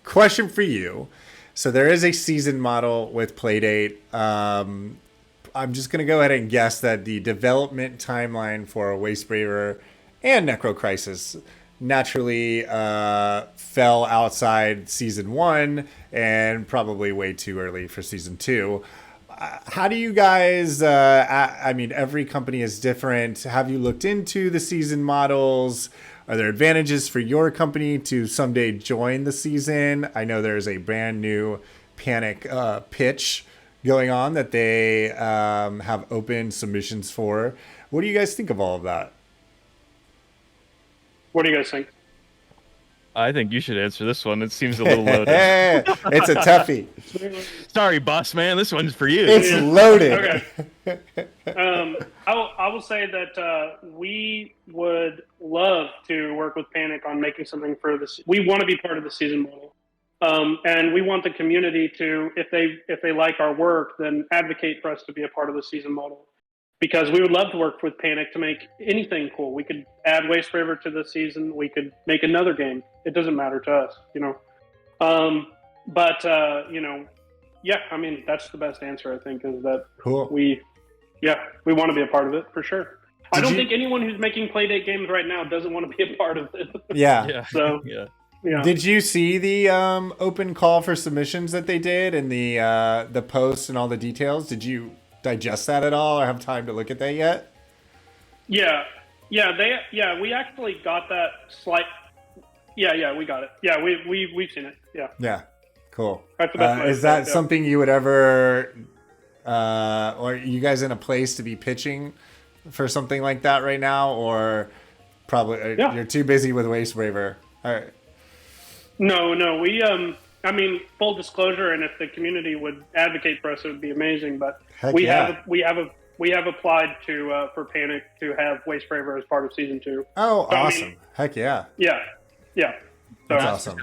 Question for you. So there is a season model with Playdate. I'm just going to go ahead and guess that the development timeline for Wastebraver and Necrocrisis naturally fell outside season 1 and probably way too early for season 2. How do you guys, every company is different. Have you looked into the season models? Are there advantages for your company to someday join the season? I know there's a brand new Panic pitch going on that they have open submissions for. What do you guys think of all of that? What do you guys think? I think you should answer this one. It seems a little loaded. It's a toughie. Sorry, boss man. This one's for you. It's loaded. Okay. I will say that we would love to work with Panic on making something for this. We want to be part of the season model, and we want the community to, if they like our work, then advocate for us to be a part of the season model. Because we would love to work with Panic to make anything cool. We could add Wastebraver to the season. We could make another game. It doesn't matter to us, Yeah, I mean, that's the best answer, I think, is that cool. We want to be a part of it, for sure. I don't think anyone who's making Playdate games right now doesn't want to be a part of it. Yeah. So, yeah. Did you see the open call for submissions that they did, and the posts and all the details? Did you digest that at all, or have time to look at that yet? We actually got that we got it. Yeah, we've seen it. Yeah, cool. That's the best way is to that say it, something you would ever or are you guys in a place to be pitching for something like that right now, or probably you're too busy with Wastebraver? All right. No, we full disclosure, and if the community would advocate for us, it would be amazing. But we have applied to for Panic to have Wastebraver as part of season 2. Oh, so, awesome! Heck yeah. Yeah. So, that's awesome.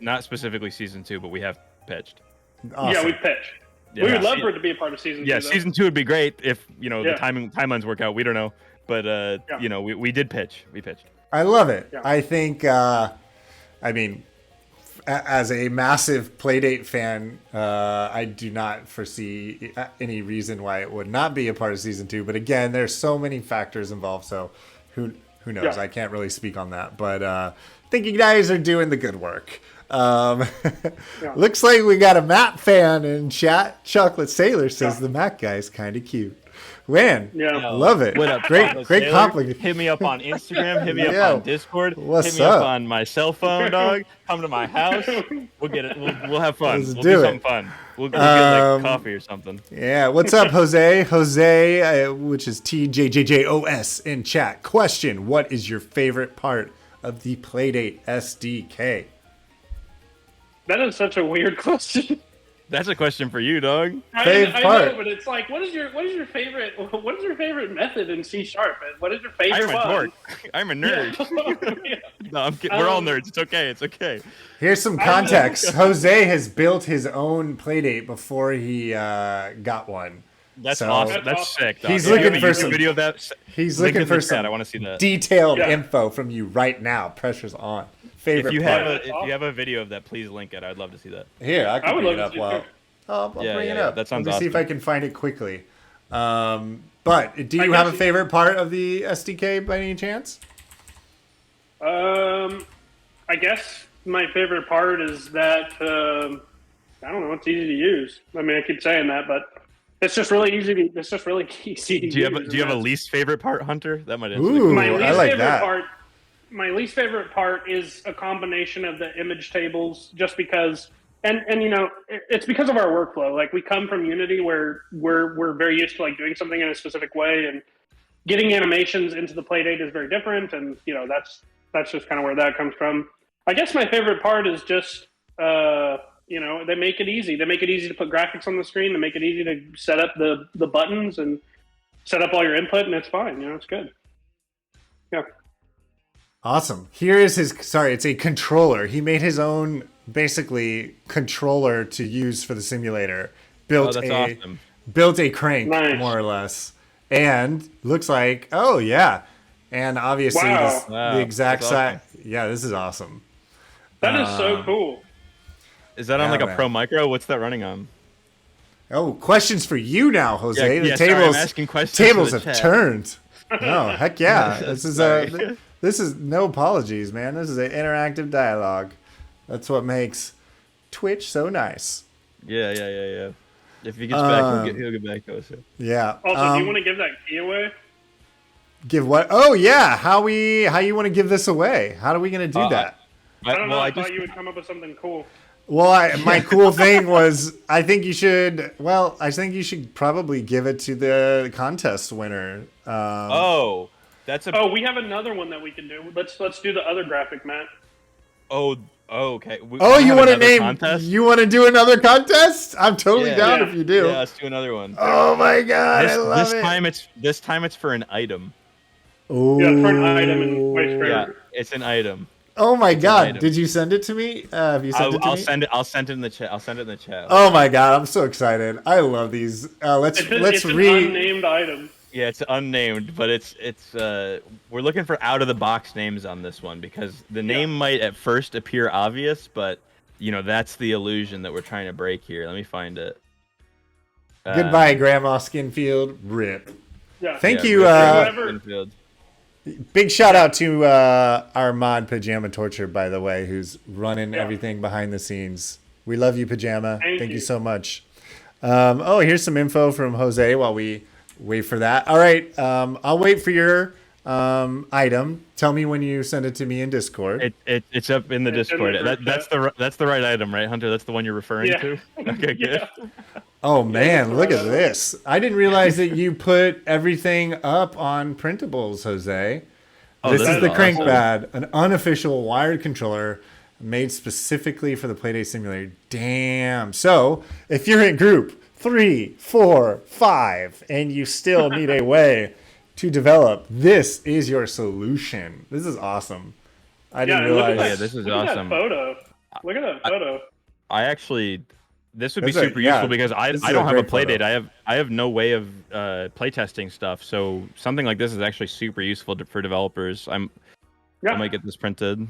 Not specifically season 2, but we have pitched. Awesome. Yeah, we pitched. Yeah. We would love for it to be a part of season 2. Yeah, though. season 2 would be great if the timelines work out. We don't know, but we did pitch. We pitched. I love it. Yeah. I think. As a massive Playdate fan, I do not foresee any reason why it would not be a part of season 2. But again, there's so many factors involved, so who knows? Yeah. I can't really speak on that. But I think you guys are doing the good work. Looks like we got a Matt fan in chat. Chocolate Sailor says the Matt guy's kind of cute. Man, love it. What up, great Sailor? compliment. Hit me up on Instagram. Hit me up on Discord. What's hit me up? up on my cell phone, dog. Come to my house. We'll get it. We'll have fun. Let's We'll do do it. something fun. We'll get like coffee or something. Yeah, what's up, Jose? Jose, which is TJJJOS in chat. Question: what is your favorite part of the Playdate SDK? That is such a weird question. That's a question for you, dog. Favorite I part. know, but it's like, what is your favorite method in C#? What is your favorite I'm a one? dork. I'm a nerd. Yeah. No, I'm kidding. We're all nerds. It's okay. It's okay. Here's some context. Jose has built his own Playdate before he got one. That's So- awesome. That's awesome. sick. Dog. He's If you looking have a for YouTube some- video of that. He's link looking in the for chat. some I want to see that. detailed Yeah. info from you right now. Pressure's on. Favorite If you part. have if you have a video of that, please link it. I'd love to see that. Here, I I can would bring it love up. to see Well, it. I'll bring it Yeah, up. that sounds Let me see if awesome. I can find it quickly. But do I you have a guess- favorite part of the SDK by any chance? I guess my favorite part is that I don't know. It's easy to use. I mean, I keep saying that, but it's just really easy. It's just really easy to Do you have use. do you have a and least favorite part, Hunter? That might answer the Ooh, question. My I least like favorite that. part. My least favorite part is a combination of the image tables, just because, and you know, it's because of our workflow. Like we come from Unity, where we're very used to like doing something in a specific way, and getting animations into the Playdate is very different. And you know, that's just kind of where that comes from. I guess my favorite part is just, you know, they make it easy. They make it easy to put graphics on the screen. They make it easy to set up the buttons and set up all your input, and it's fine. You know, it's good. Yeah. Awesome. Here is his. Sorry, it's a controller. He made his own, basically, controller to use for the simulator. Built Oh, that's a awesome. built a crank, Nice. more or less, and looks like yeah, and obviously Wow. this, Wow, the exact that's size. awesome. Yeah, this is awesome. That is so cool. Is that on Yeah, like a man. Pro Micro? What's that running on? Oh, questions for you now, Jose. Yeah, the yeah, sorry, I'm tables asking questions tables for have the chat. turned. No, heck yeah. This is Sorry. this is no apologies, man. This is an interactive dialogue. That's what makes Twitch so nice. Yeah. If he gets back, he'll get back to us. Yeah. Also, do you want to give that key away? give what? Oh yeah. How you want to give this away? How are we gonna do that? I don't know. I just thought you would come up with something cool. Well, my cool thing was I think you should. Well, I think you should probably give it to the contest winner. oh, that's a Oh, we have another one that we can do. Let's do the other graphic, Matt. okay. We Oh, you have want to another name? contest? You want to do another contest? I'm totally Yeah. down Yeah. if you do. Yeah, let's do another one. Oh my god, I love this it. this time it's for an item. Ooh. Yeah, for an item in Wastebraver. Yeah, it's an item. Oh my god, item. did you send it to me? Have you sent it to I'll me? send it. I'll send it in the chat. I'll send it in the chat. Oh my god, I'm so excited. I love these. Let's It's an read. unnamed item. Yeah, it's unnamed, but it's we're looking for out of the box names on this one because the name might at first appear obvious, but you know that's the illusion that we're trying to break here. Let me find it. Goodbye, Grandma Skinfield. Rip. Yeah. Thank Yeah, you. Rick Whoever- Winfield. Big shout out to our mod Pajama Torture, by the way, who's running Yeah. everything behind the scenes. We love you, Pajama. Thank Thank you you. so much. Oh, here's some info from Jose while we wait for that. All right, I'll wait for your item. Tell me when you send it to me in Discord. It's up in the It's in Discord. the group That's the right item, right, Hunter? That's the one you're referring Yeah. to. Okay, good. Yeah. Oh man, look at this! I didn't realize that you put everything up on printables, Jose. Oh, This this is is the awesome. Crankpad, an unofficial wired controller made specifically for the Playdate simulator. Damn. So if you're in group 3, 4, 5, and you still need a way to develop, this is your solution. This is awesome. I didn't Yeah, look at realize. that. Yeah, this is look at awesome. That photo. Look at that photo. I actually, this would be That's a- super yeah, useful because this is I a don't have a great photo. Playdate. I have no way of playtesting stuff. So something like this is actually super useful for developers. I Yeah. might get this printed.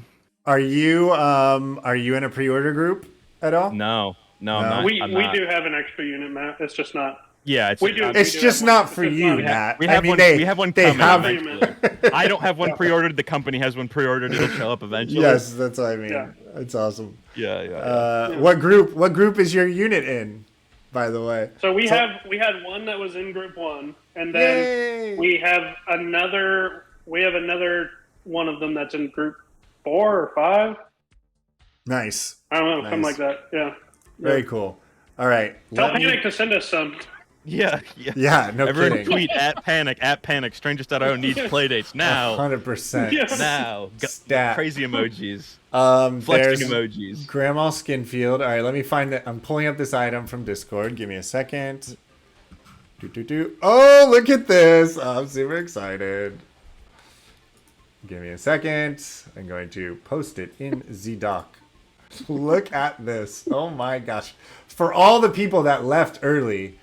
Are you in a pre-order group at all? No, I'm No. not. We I'm we not. do have an extra unit, Matt. It's just not. Yeah, it's We do. It's do just have not one. for It's you, not- Matt. We have I mean, one. they, We have one they coming have. eventually. I don't have one pre-ordered. The company has one pre-ordered. It'll show up eventually. Yes, that's what I mean. Yeah. It's awesome. Yeah. What group is your unit in, by the way? So we had one that was in group 1, and then Yay! we have another one of them that's in group 4 or 5. Nice. I don't know, something Nice. like that. Yeah. Very cool. All right. Tell let me- Panic to send us some. Yeah. Yeah, no Everyone kidding. tweet at panic, strangers.io needs playdates now. 100%. Yes. Now. Stat. Crazy emojis. Flexing There's emojis. Grandma Skinfield. All right, let me find it. I'm pulling up this item from Discord. Give me a second. Oh, look at this. I'm super excited. Give me a second. I'm going to post it in the doc. Look at this. Oh my gosh. For all the people that left early,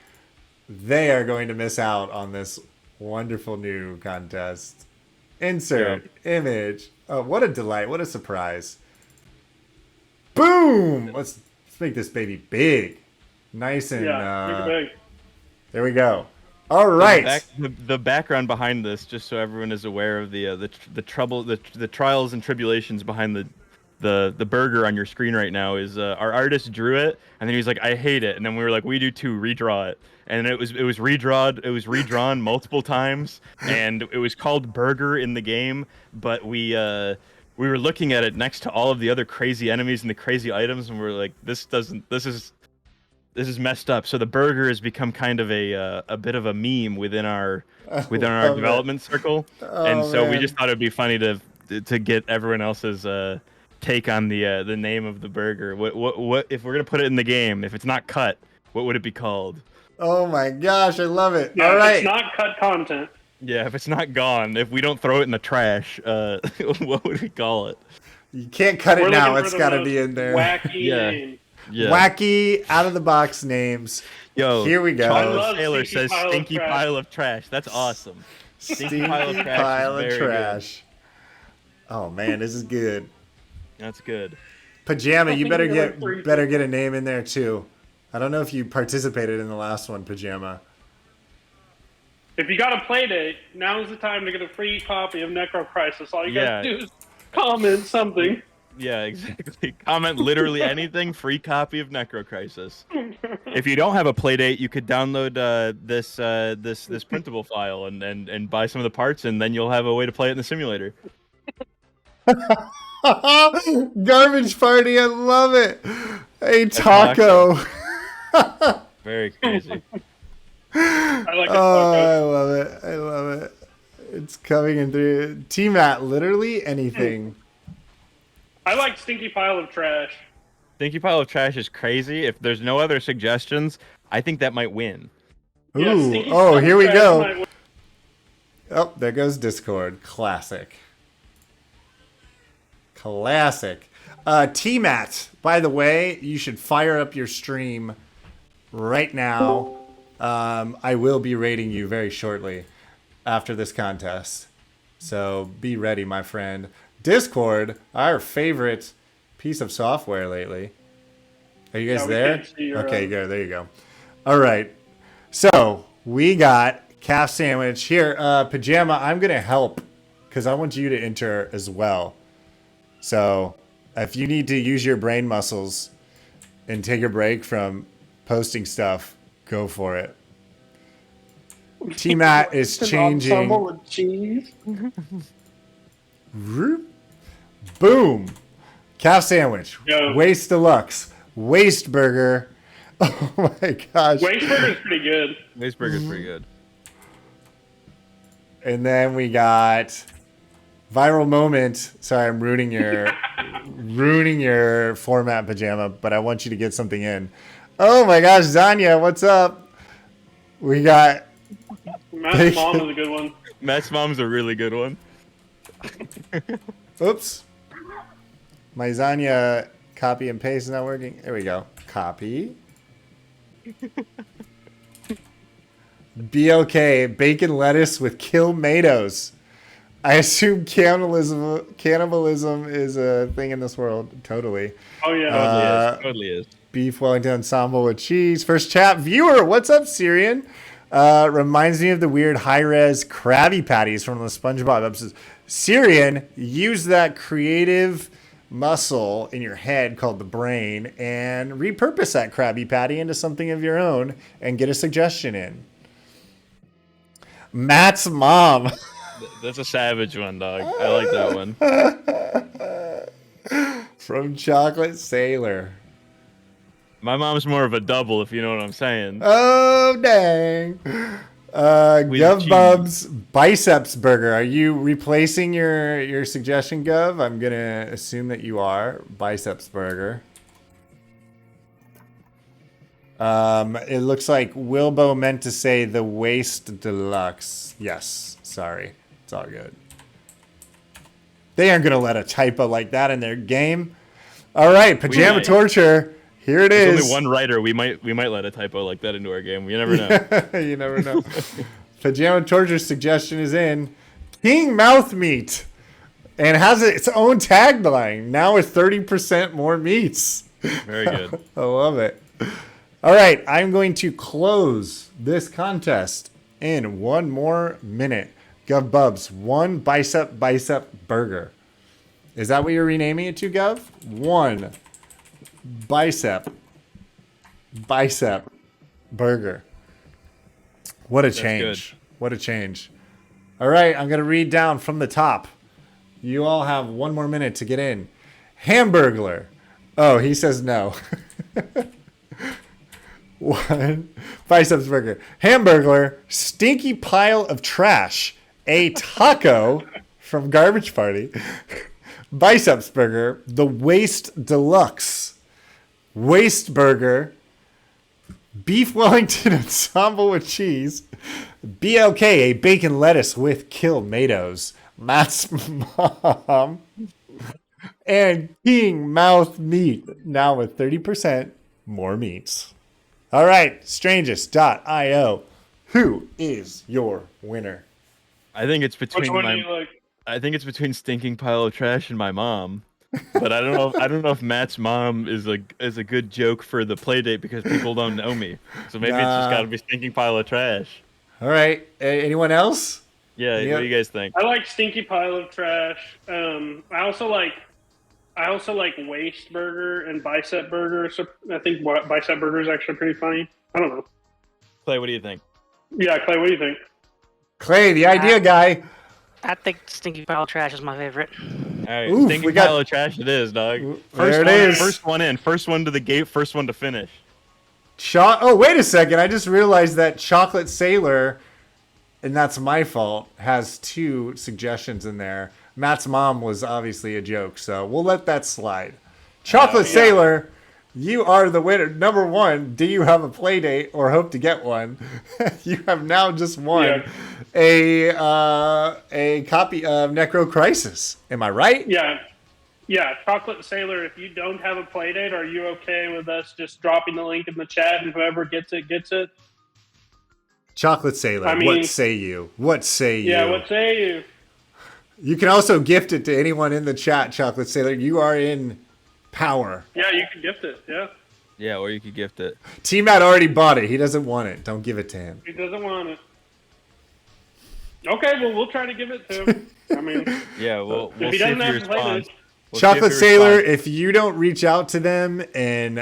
they are going to miss out on this wonderful new contest. Insert image. Oh, what a delight. What a surprise. Boom! Let's make this baby big. Nice and Yeah, big. there we go. All right. The background behind this, just so everyone is aware of the trials and tribulations behind the burger on your screen right now, is our artist drew it, and then he was like, I hate it, and then we were like, we do too, redraw it, and it was redrawn multiple times, and it was called Burger in the game, but we were looking at it next to all of the other crazy enemies and the crazy items, and we were like, this is messed up. So the burger has become kind of a bit of a meme within our development circle, and so we just thought it'd be funny to get everyone else's take on the name of the burger. What if we're gonna put it in the game? If it's not cut, what would it be called? Oh my gosh, I love it. Yeah, All right. it's not cut content. Yeah, if it's not gone, if we don't throw it in the trash, what would we call it? You can't cut it We're now. looking for It's the got to most be in there. Wacky Yeah. name. Yeah. Wacky, out of the box names. Yo, Here we go. I Charles love Taylor stinky says pile of stinky trash. pile of trash. That's awesome. Stinky pile of trash pile is of very trash. Oh man, this is good. That's good. Pajama, you better You're like three get a name in there too. I don't know if you participated in the last one, Pajama. If you got a Playdate, now's the time to get a free copy of Necrocrisis. All you gotta do is comment something. Yeah, exactly. Comment literally anything. Free copy of Necrocrisis. If you don't have a Playdate, you could download this printable file and buy some of the parts, and then you'll have a way to play it in the simulator. Garbage party, I love it. Hey, Taco. Very crazy. I like it. I love it. I love it. It's coming in through. T-Mat, literally anything. I like Stinky Pile of Trash. Stinky pile of trash is crazy. If there's no other suggestions, I think that might win. Yeah, Ooh, Stinky oh, Pile of here we Trash go. might win. Oh, there goes Discord. Classic. Classic. T-Mat, by the way, you should fire up your stream right now. I will be rating you very shortly after this contest. So be ready, my friend. Discord, our favorite piece of software lately. Are you guys Yeah, we there? can't see your, Okay, good. There you go. All right. So we got calf sandwich here. Pajama, I'm going to help because I want you to enter as well. So if you need to use your brain muscles and take a break from posting stuff, go for it. T-Mat is changing. Ensemble with cheese. Boom. Calf sandwich. Yo. Waste deluxe. Waste burger. Oh my gosh. Wastebraver is pretty good. This burger's pretty good. And then we got viral moment. Sorry, I'm ruining your format, Pajama, but I want you to get something in. Oh my gosh, Zanya, what's up? We got Matt's mom is a good one. Matt's mom's a really good one. oops. My Zanya copy and paste is not working. There we go. Copy. BLK, bacon lettuce with tomatoes. I assume cannibalism is a thing in this world. Totally. Oh yeah. Totally is. Beef Wellington ensemble with cheese. First chat viewer, what's up, Syrian? Reminds me of the weird high-res Krabby Patties from the SpongeBob episodes. Syrian, use that creative muscle in your head called the brain and repurpose that Krabby Patty into something of your own and get a suggestion in. Matt's mom. That's a savage one, dog. I like that one. From Chocolate Sailor. My mom's more of a double, if you know what I'm saying. Oh Oh, dang. GovBub's Biceps Burger. Are you replacing your suggestion, Gov? I'm going to assume that you are. Biceps Burger. It looks like Wilbo meant to say the Waste Deluxe. Yes, sorry. It's all good. They aren't going to let a typo like that in their game. All right, Pajama Torture. Here it is. There's only one writer. We might let a typo like that into our game. You never know. You never know. Pajama Torture's suggestion is in King Mouth Meat and has its own tagline. Now with 30% more meats. Very good. I love it. All right, I'm going to close this contest in one more minute. GovBubs, one bicep burger. Is that what you're renaming it to, Gov? One bicep burger. What a change. What a change. All right, I'm going to read down from the top. You all have one more minute to get in. Hamburglar. Oh, he says no. One biceps burger. Hamburglar, stinky pile of trash. A taco from Garbage Party. Biceps burger, the Waste Deluxe. Waste burger, beef Wellington ensemble with cheese. BLK, a bacon lettuce with tomatoes. Matt's mom. And King Mouth Meat, now with 30% more meats. All right, strangest.io. Who is your winner? I think it's between Which one do you like? I think it's between stinking pile of trash and my mom. But I don't know if Matt's mom is a good joke for the Playdate because people don't know me. So maybe it's just got to be stinking pile of trash. All right, anyone else? Yeah, what do you guys think? I like stinky pile of trash. I also like Waste Burger and Bicep Burger. So I think Bicep Burger is actually pretty funny. I don't know. Clay, what do you think? Yeah, Clay, what do you think? Clay, the idea guy. I think Stinky Pile of Trash is my favorite. All right, Oof, stinking pile of trash it is, dog. There it is. First one in, first one to the gate, first one to finish. Oh, wait a second. I just realized that Chocolate Sailor, and that's my fault, has two suggestions in there. Matt's mom was obviously a joke, so we'll let that slide. Chocolate Sailor, you are the winner. Number one, do you have a play date or hope to get one? You have now just won a copy of Necrocrisis. Am I right? Yeah. Yeah, Chocolate Sailor, if you don't have a play date, are you okay with us just dropping the link in the chat and whoever gets it, gets it? Chocolate Sailor, what say you? What say you? Yeah, what say you? You can also gift it to anyone in the chat, Chocolate Sailor. You are in power. Yeah, you can gift it, yeah. Yeah, or you could gift it. T-Matt already bought it. He doesn't want it. Don't give it to him. He doesn't want it. Okay, well, we'll try to give it to him. I mean, yeah, we'll if he see doesn't if he have to play responds. this. Chocolate Sailor, if you don't reach out to them in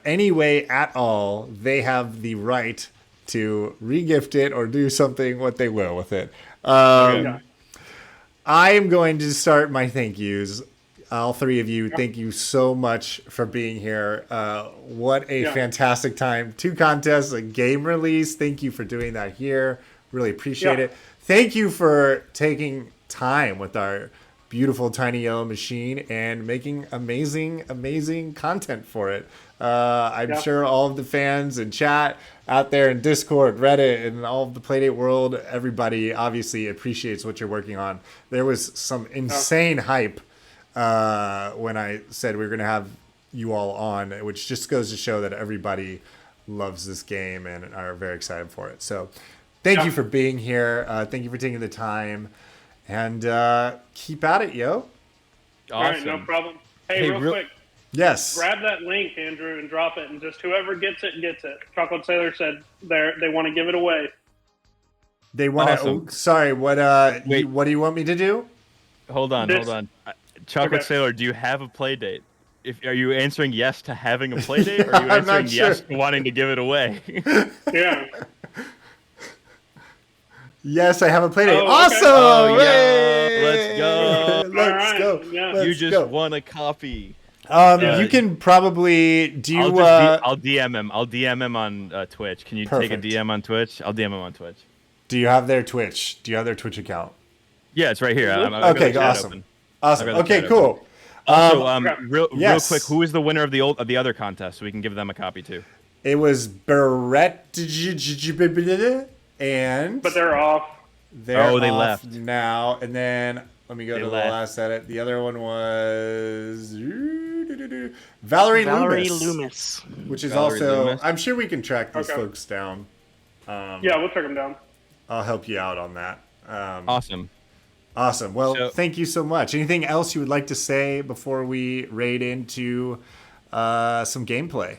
any way at all, they have the right to re-gift it or do something what they will with it. I am going to start my thank yous. All three of you, thank you so much for being here. What a fantastic time. 2 contests, a game release. Thank you for doing that here. Really appreciate it. Thank you for taking time with our beautiful tiny yellow machine and making amazing content for it. I'm sure all of the fans in chat out there in Discord, Reddit, and all of the Playdate world, everybody obviously appreciates what you're working on. There was some insane hype when I said we were going to have you all on, which just goes to show that everybody loves this game and are very excited for it. So thank you for being here. Thank you for taking the time. And keep at it, yo. Awesome. All right, no problem. Hey, real quick. Yes. Grab that link, Andrew, and drop it, and just whoever gets it, gets it. Chocolate Sailor said they want to give it away. They want to... Awesome. Sorry, what what do you want me to do? Hold on. Chocolate Sailor, do you have a play date? Are you answering yes to having a play date, or are you answering yes to wanting to give it away? Yeah. Yes, I have a playdate. Oh, awesome! Oh, yeah. Hey! Let's go. Let's All right. go. Yeah. Let's You just go. won a copy. You can probably do. I'll DM him. I'll DM him on Twitch. Can you Perfect. take a DM on Twitch? I'll DM him on Twitch. Do you have their Twitch? Do you have their Twitch account? Yeah, it's right here. Okay, awesome. Awesome. Okay, cool. Also, real yes. quick, who is the winner of the other contest, so we can give them a copy too? It was Barrett and But they're off. they're they off left now. And then let me go to the last edit. The other one was Valerie Loomis, which is Valerie also. Loomis. I'm sure we can track these Okay. folks down. Yeah, we'll track them down. I'll help you out on that. Awesome. Awesome. Well, So- thank you so much. Anything else you would like to say before we raid into some gameplay?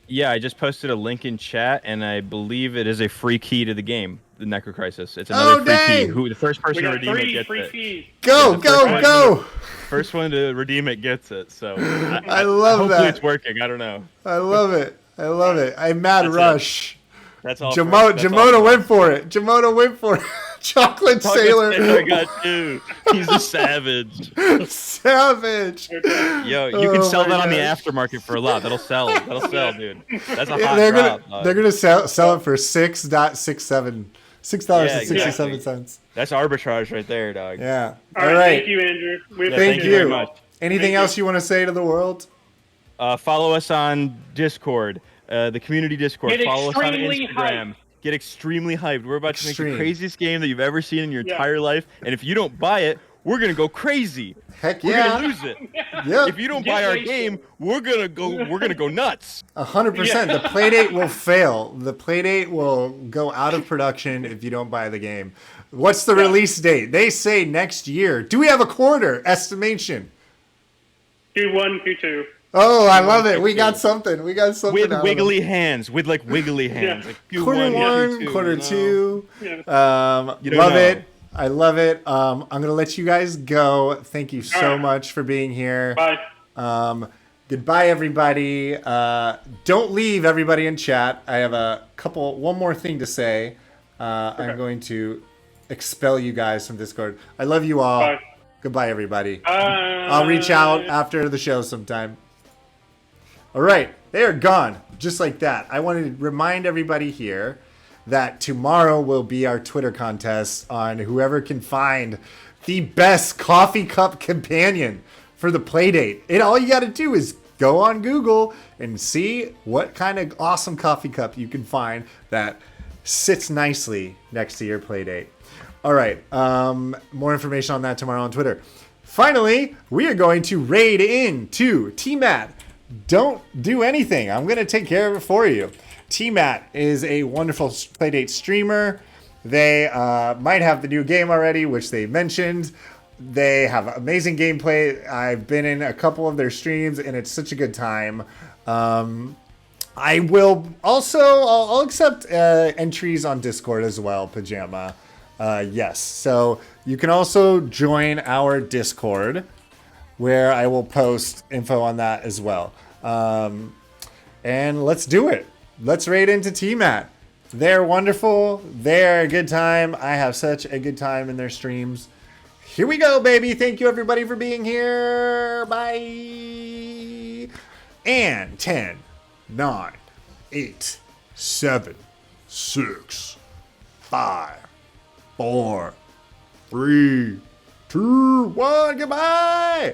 Yeah, I just posted a link in chat, and I believe it is a free key to the game, the Necrocrisis. It's another free key. dang! Who the first We person to got redeem it 3 gets free it. keys. Go, the first one. go! First one to redeem it gets it. So I love hopefully that. it's working. I don't know. I love it. I love it. I'm mad That's it. rush. That's all. Jamona went for it. Jamona went for it. Chocolate Sailor. I got you. He's a savage. Savage. Yo, you can Oh sell my that on the gosh. aftermarket for a lot. That'll sell. That'll sell, dude. That's a Yeah, hot they're drop. gonna dog. they're gonna sell it for $6.67. $6.67. exactly. That's arbitrage right there, dog. Yeah. All All right. right. Thank you, Andrew. We Yeah, Thank appreciate you. it. very much. Anything Thank you. else you want to say to the world? Follow us on Discord, the community Discord. Get Follow us on extremely Instagram. Get extremely hyped. We're about to make Extreme. the craziest game that you've ever seen in your Yeah. entire life. And if you don't buy it, we're gonna go crazy. Heck We're yeah. gonna lose it. Yep. If you don't Get buy our wasted. game, we're gonna go nuts. 100%. The Playdate will fail. The Playdate will go out of production if you don't buy the game. What's the release date? They say next year. Do we have a quarter estimation? Q1, Q2. Oh, I love it. We got something. We got something With out of wiggly hands. With like wiggly hands. Yeah. Like them. Q1, Quarter one, Q2, quarter you know? two. Yeah. You don't Love know. it. I love it. I'm going to let you guys go. Thank you so All right. much for being here. Bye. Goodbye, everybody. Don't leave, everybody in chat. I have one more thing to say. I'm going to expel you guys from Discord. I love you all. Bye. Goodbye, everybody. Bye. I'll reach out after the show sometime. All right, they are gone, just like that. I wanted to remind everybody here that tomorrow will be our Twitter contest on whoever can find the best coffee cup companion for the Playdate. All you got to do is go on Google and see what kind of awesome coffee cup you can find that sits nicely next to your Playdate. All right, more information on that tomorrow on Twitter. Finally, we are going to raid into T-Mat. Don't do anything. I'm going to take care of it for you. T-Mat is a wonderful Playdate streamer. They might have the new game already, which they mentioned. They have amazing gameplay. I've been in a couple of their streams, and it's such a good time. I will also, I'll accept entries on Discord as well, Pajama. Yes, so you can also join our Discord, where I will post info on that as well. And let's do it. Let's raid into T-Mat. They're wonderful. They're a good time. I have such a good time in their streams. Here we go, baby. Thank you, everybody, for being here. Bye. And 10, 9, 8, 7, 6, 5, 4, 3, 2, 1. Goodbye.